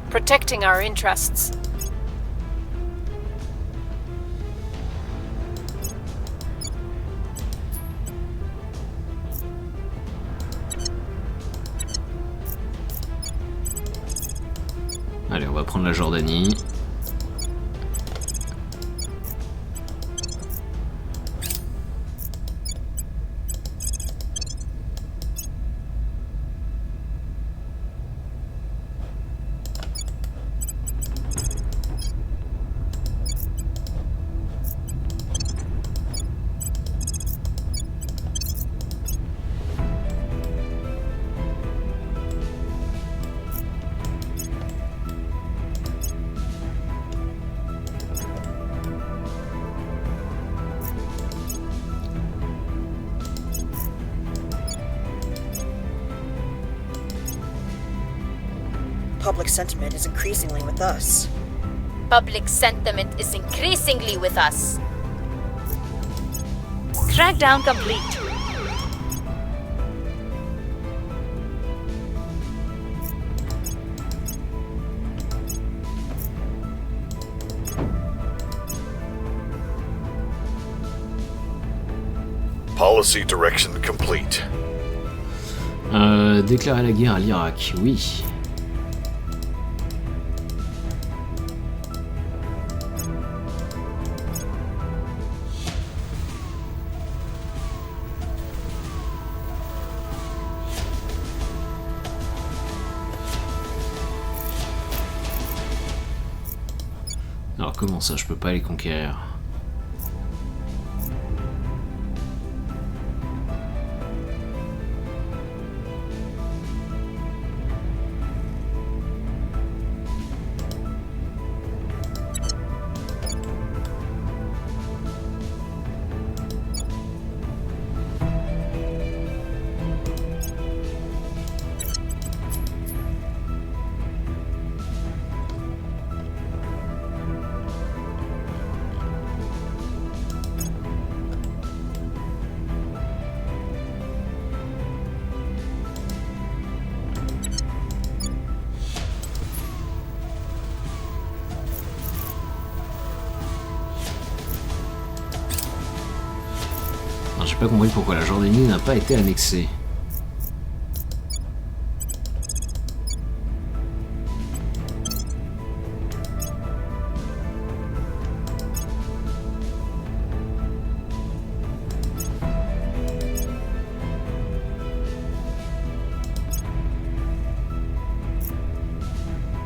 Protecting our interests. Allez, on va prendre la Jordanie. Public sentiment is increasingly with us. Public sentiment is increasingly with us. Crackdown complete. Policy direction complete. Déclarer la guerre à l'Irak, oui. Alors comment ça, je peux pas les conquérir? J'ai pas compris pourquoi la Jordanie n'a pas été annexée.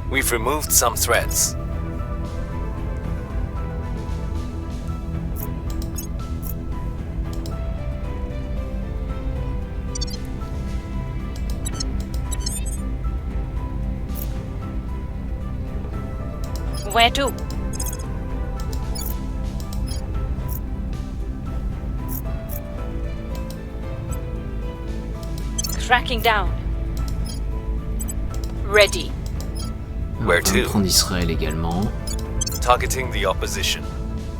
We've removed some threats. Where to? Cracking down. Ready. Where On va to? prendre Israël également. Targeting the opposition.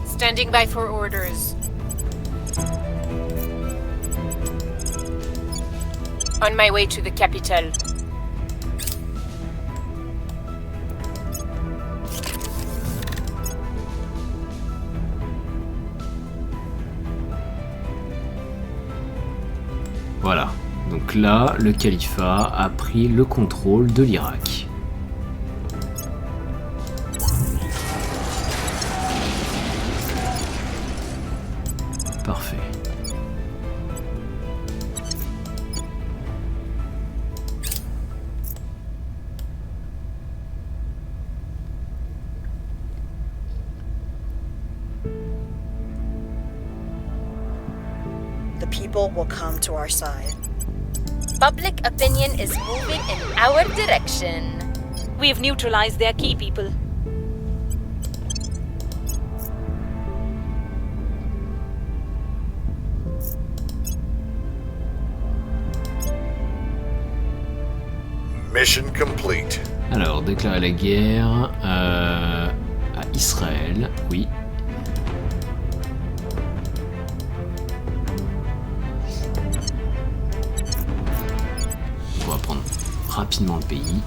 Standing by for orders. On my way to the capital. Voilà. Donc là, le califat a pris le contrôle de l'Irak. Parfait. The people will come to our side. Public opinion is moving in our direction. We've neutralized their key people. Mission complete. Alors, déclarer la guerre à Israël, oui. On va prendre rapidement le pays.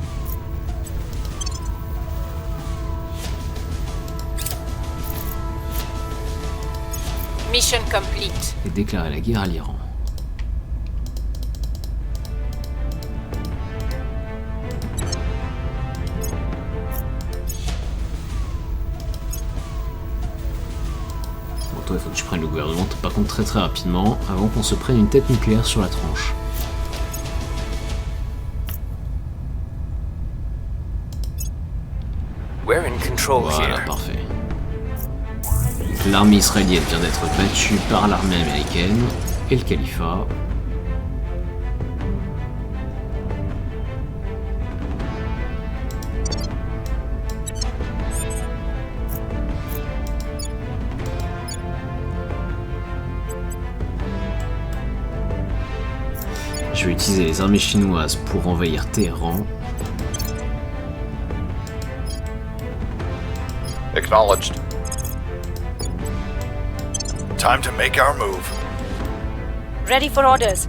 Mission complete. Et déclarer la guerre à l'Iran. Bon, toi, il faut que tu prennes le gouvernement, par contre, très rapidement, avant qu'on se prenne une tête nucléaire sur la tronche. We're in control Voilà, here. parfait. L'armée israélienne vient d'être battue par l'armée américaine et le califat. Je vais utiliser les armées chinoises pour envahir Téhéran. Acknowledged. Time to make our move. Ready for orders.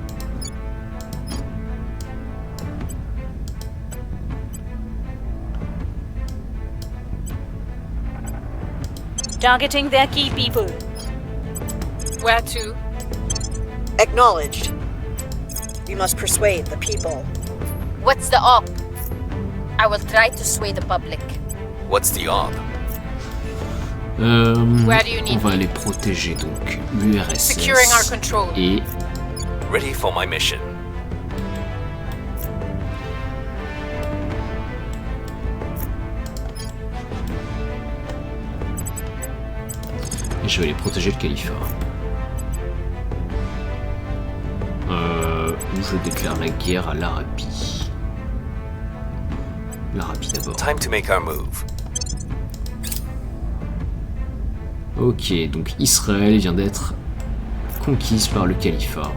Targeting their key people. Where to? Acknowledged. We must persuade the people. What's the op? I will try to sway the public. What's the op? Where do you need On va me? les protéger donc. L'URSS Securing our control. et Ready for my mission. je vais les protéger le califat. Ou je déclare la guerre à l'Arabie. L'Arabie d'abord. Time to make our move. Ok, donc Israël vient d'être conquise par le califat.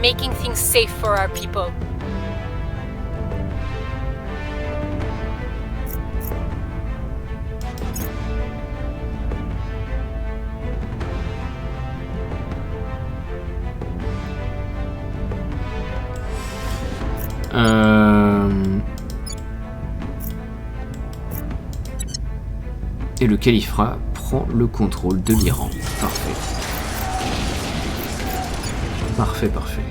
Making things safe for our people. Et le califat prend le contrôle de l'Iran. Parfait. Parfait, parfait.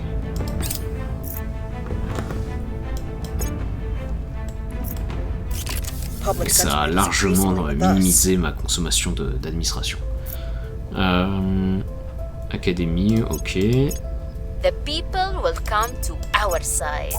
Public Et ça a sentiment is largement increasingly thus. minimisé ma consommation d'administration. Académie, ok. The people will come to our side.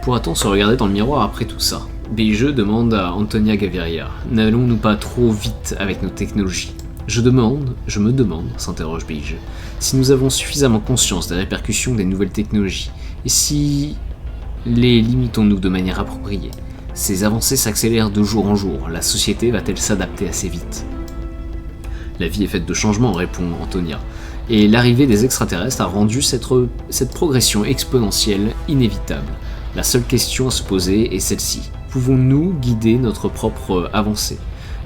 Pourra-t-on se regarder dans le miroir après tout ça? BIGE demande à Antonia Gaviria. N'allons-nous pas trop vite avec nos technologies? Je me demande, s'interroge BIGE, si nous avons suffisamment conscience des répercussions des nouvelles technologies, et si les limitons-nous de manière appropriée. Ces avancées s'accélèrent de jour en jour, la société va-t-elle s'adapter assez vite? La vie est faite de changements, répond Antonia, et l'arrivée des extraterrestres a rendu cette progression exponentielle inévitable. La seule question à se poser est celle-ci. Pouvons-nous guider notre propre avancée?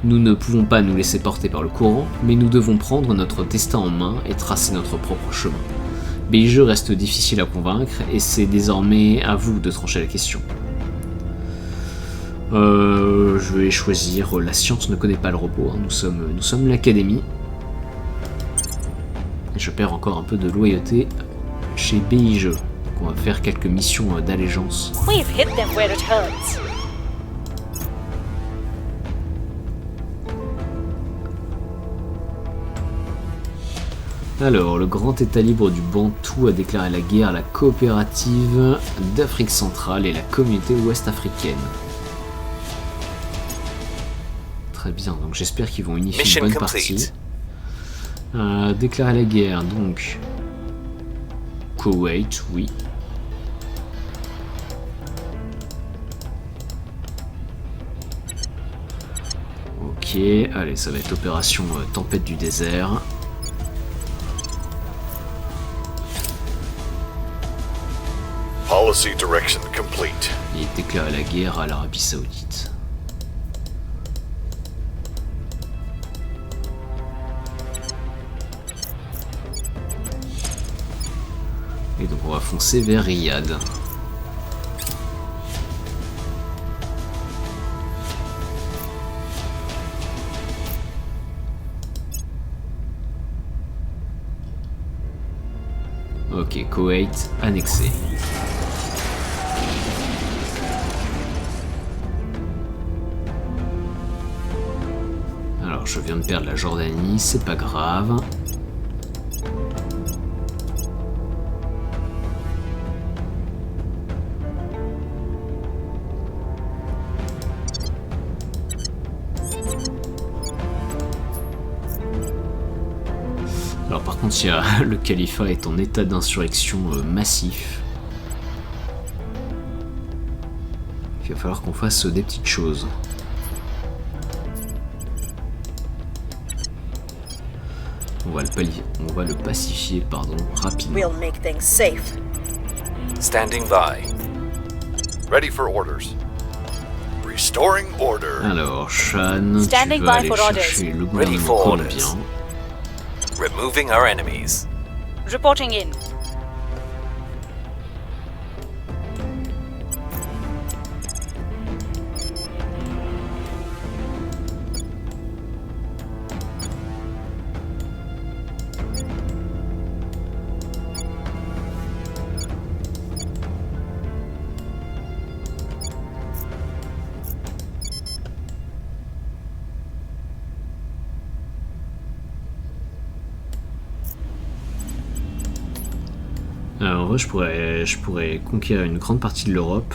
Nous ne pouvons pas nous laisser porter par le courant, mais nous devons prendre notre destin en main et tracer notre propre chemin. BIGE reste difficile à convaincre, et c'est désormais à vous de trancher la question. Je vais choisir la science ne connaît pas le robot, hein. Nous sommes l'académie. Je perds encore un peu de loyauté chez BIGE. Donc on va faire quelques missions d'allégeance. We've hit them where it hurts. Alors, le grand état libre du Bantou a déclaré la guerre à la coopérative d'Afrique centrale et la communauté ouest-africaine. Très bien, donc j'espère qu'ils vont unifier Mission une bonne complete. partie. Déclarer la guerre, donc... Koweït, oui. Ok, allez, ça va être opération Tempête du désert. Policy direction complete. Et déclarer la guerre à l'Arabie Saoudite. Et donc on va foncer vers Riyad. Ok, Koweït annexé. Alors je viens de perdre la Jordanie, c'est pas grave. Alors par contre, le califat est en état d'insurrection massif. il va falloir qu'on fasse des petites choses. On va le pacifier, pardon, rapidement. We'll make things safe. Standing by. Ready for orders. Restoring order. Alors, Shan, tu Standing vas by aller for chercher le Ready gouvernement for colombien. orders. Removing our enemies. Reporting in. Alors, en vrai, je pourrais conquérir une grande partie de l'Europe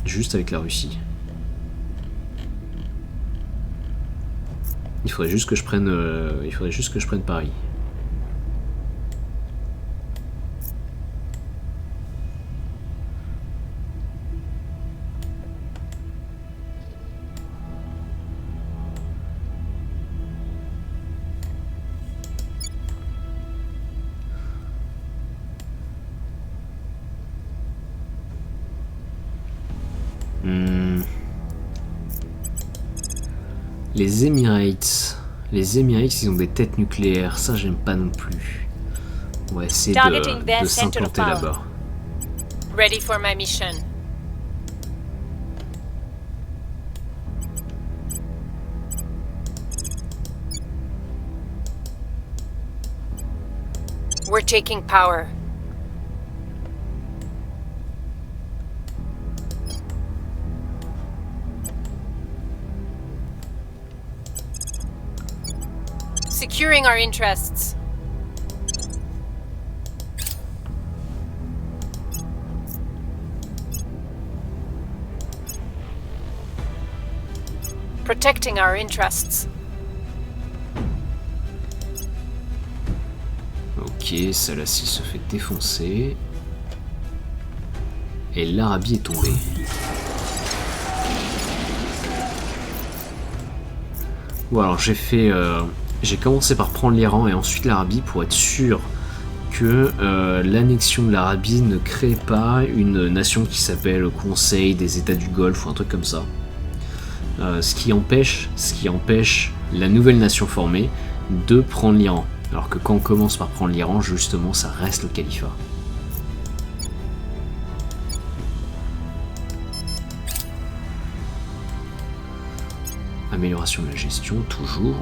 juste avec la Russie. Il faudrait juste que je prenne Paris. Les Emirates, ils ont des têtes nucléaires, ça j'aime pas non plus. On va essayer Targeting their de center of s'implanter power. là-bas. Ready for my mission. We're taking power. Securing our interests. Protecting our interests. Ok, celle-ci se fait défoncer. Et l'Arabie est tombée. Bon alors j'ai commencé par prendre l'Iran et ensuite l'Arabie pour être sûr que l'annexion de l'Arabie ne crée pas une nation qui s'appelle Conseil des États du Golfe ou un truc comme ça. Ce qui empêche la nouvelle nation formée de prendre l'Iran. Alors que quand on commence par prendre l'Iran, justement, ça reste le califat. Amélioration de la gestion, toujours.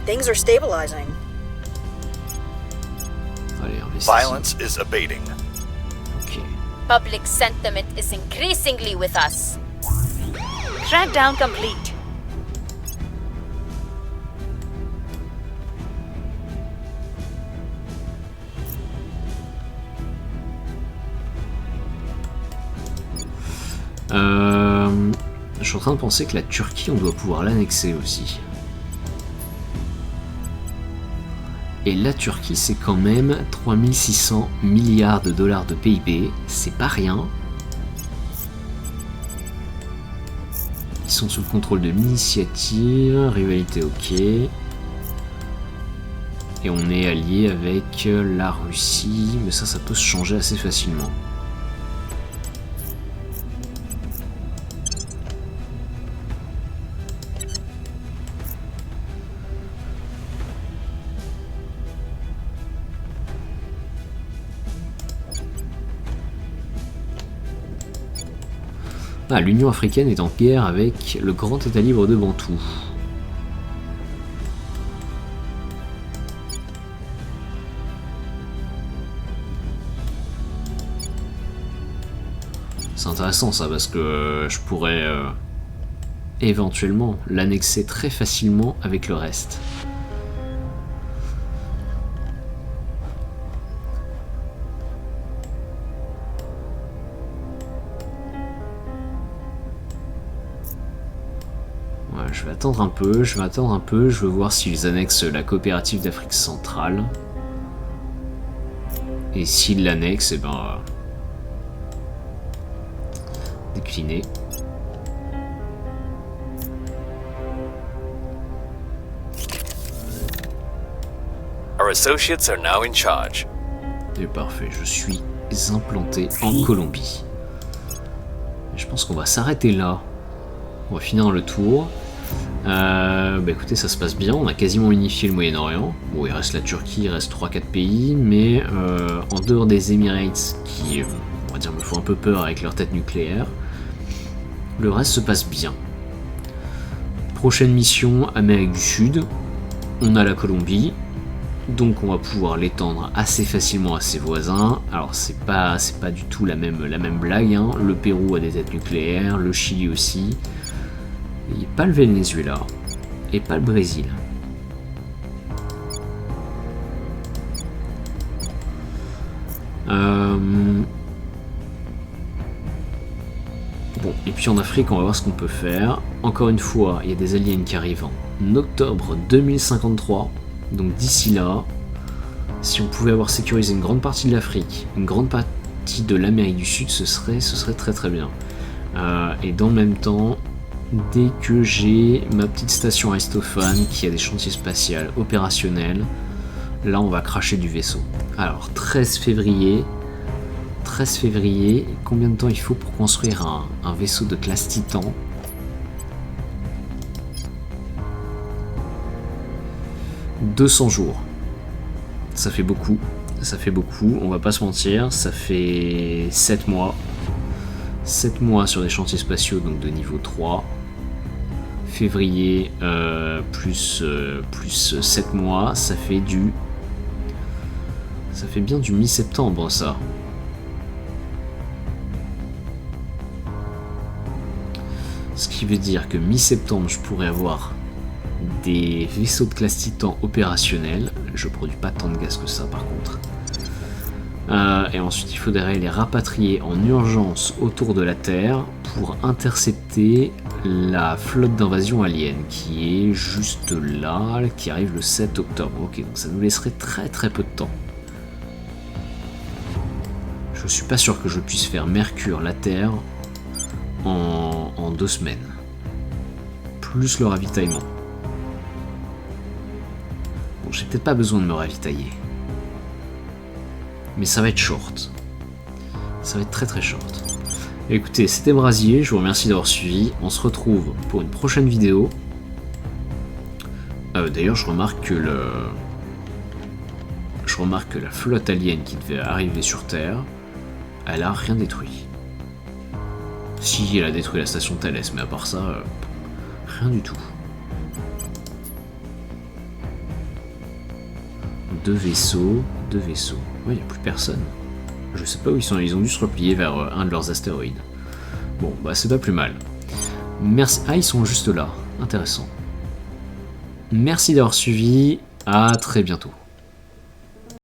Things are stabilizing. Allez, investis. Violence is abating. Ok. Public sentiment is increasingly with us. Crackdown complete. Je suis en train de penser que la Turquie, on doit pouvoir l'annexer aussi. Et la Turquie, c'est quand même 3600 milliards de dollars de PIB, c'est pas rien. Ils sont sous le contrôle de l'initiative, rivalité ok. Et on est allié avec la Russie, mais ça peut se changer assez facilement. Ah, l'Union africaine est en guerre avec le grand État libre de Bantou. C'est intéressant ça parce que je pourrais éventuellement l'annexer très facilement avec le reste. Je vais attendre un peu, je veux voir s'ils annexent la coopérative d'Afrique centrale. Et s'il l'annexe, et ben... décliner. Our associates are now in charge. Et parfait, je suis implanté en Colombie. Je pense qu'on va s'arrêter là. On va finir le tour. Bah écoutez, ça se passe bien, on a quasiment unifié le Moyen-Orient. Bon, il reste la Turquie, il reste 3-4 pays, mais en dehors des Emirates, qui, on va dire, me font un peu peur avec leur tête nucléaire, le reste se passe bien. Prochaine mission, Amérique du Sud. On a la Colombie, donc on va pouvoir l'étendre assez facilement à ses voisins. Alors c'est pas du tout la même blague, hein. Le Pérou a des têtes nucléaires, le Chili aussi. Et pas le Venezuela, et pas le Brésil. Bon, et puis en Afrique, on va voir ce qu'on peut faire. Encore une fois, il y a des aliens qui arrivent en octobre 2053. Donc d'ici là, si on pouvait avoir sécurisé une grande partie de l'Afrique, une grande partie de l'Amérique du Sud, ce serait très très bien. Et dans le même temps, dès que j'ai ma petite station Aristophane qui a des chantiers spatials opérationnels, là on va cracher du vaisseau. Alors 13 février, combien de temps il faut pour construire un vaisseau de classe Titan? « 200 jours. Ça fait beaucoup, on va pas se mentir, ça fait 7 mois. 7 mois sur des chantiers spatiaux, donc de niveau 3. Février plus 7 mois, ça fait bien du mi-septembre, ça. Ce qui veut dire que mi-septembre, je pourrais avoir des vaisseaux de classe Titan opérationnels. Je produis pas tant de gaz que ça, par contre. Et ensuite, il faudrait les rapatrier en urgence autour de la Terre pour intercepter la flotte d'invasion alien qui est juste là, qui arrive le 7 octobre. Ok, donc ça nous laisserait très très peu de temps. Je suis pas sûr que je puisse faire Mercure, la Terre en 2 semaines. Plus le ravitaillement. Bon, j'ai peut-être pas besoin de me ravitailler. Mais ça va être short. Ça va être très très short. Écoutez, c'était Brasier, je vous remercie d'avoir suivi. On se retrouve pour une prochaine vidéo. D'ailleurs, je remarque que la flotte alien qui devait arriver sur Terre, elle a rien détruit. Si, elle a détruit la station Thales, mais à part ça, rien du tout. 2 vaisseaux. Ouais, il n'y a plus personne. Je sais pas où ils sont, ils ont dû se replier vers un de leurs astéroïdes. Bon, bah c'est pas plus mal. Merci. Ah, ils sont juste là. Intéressant. Merci d'avoir suivi. À très bientôt.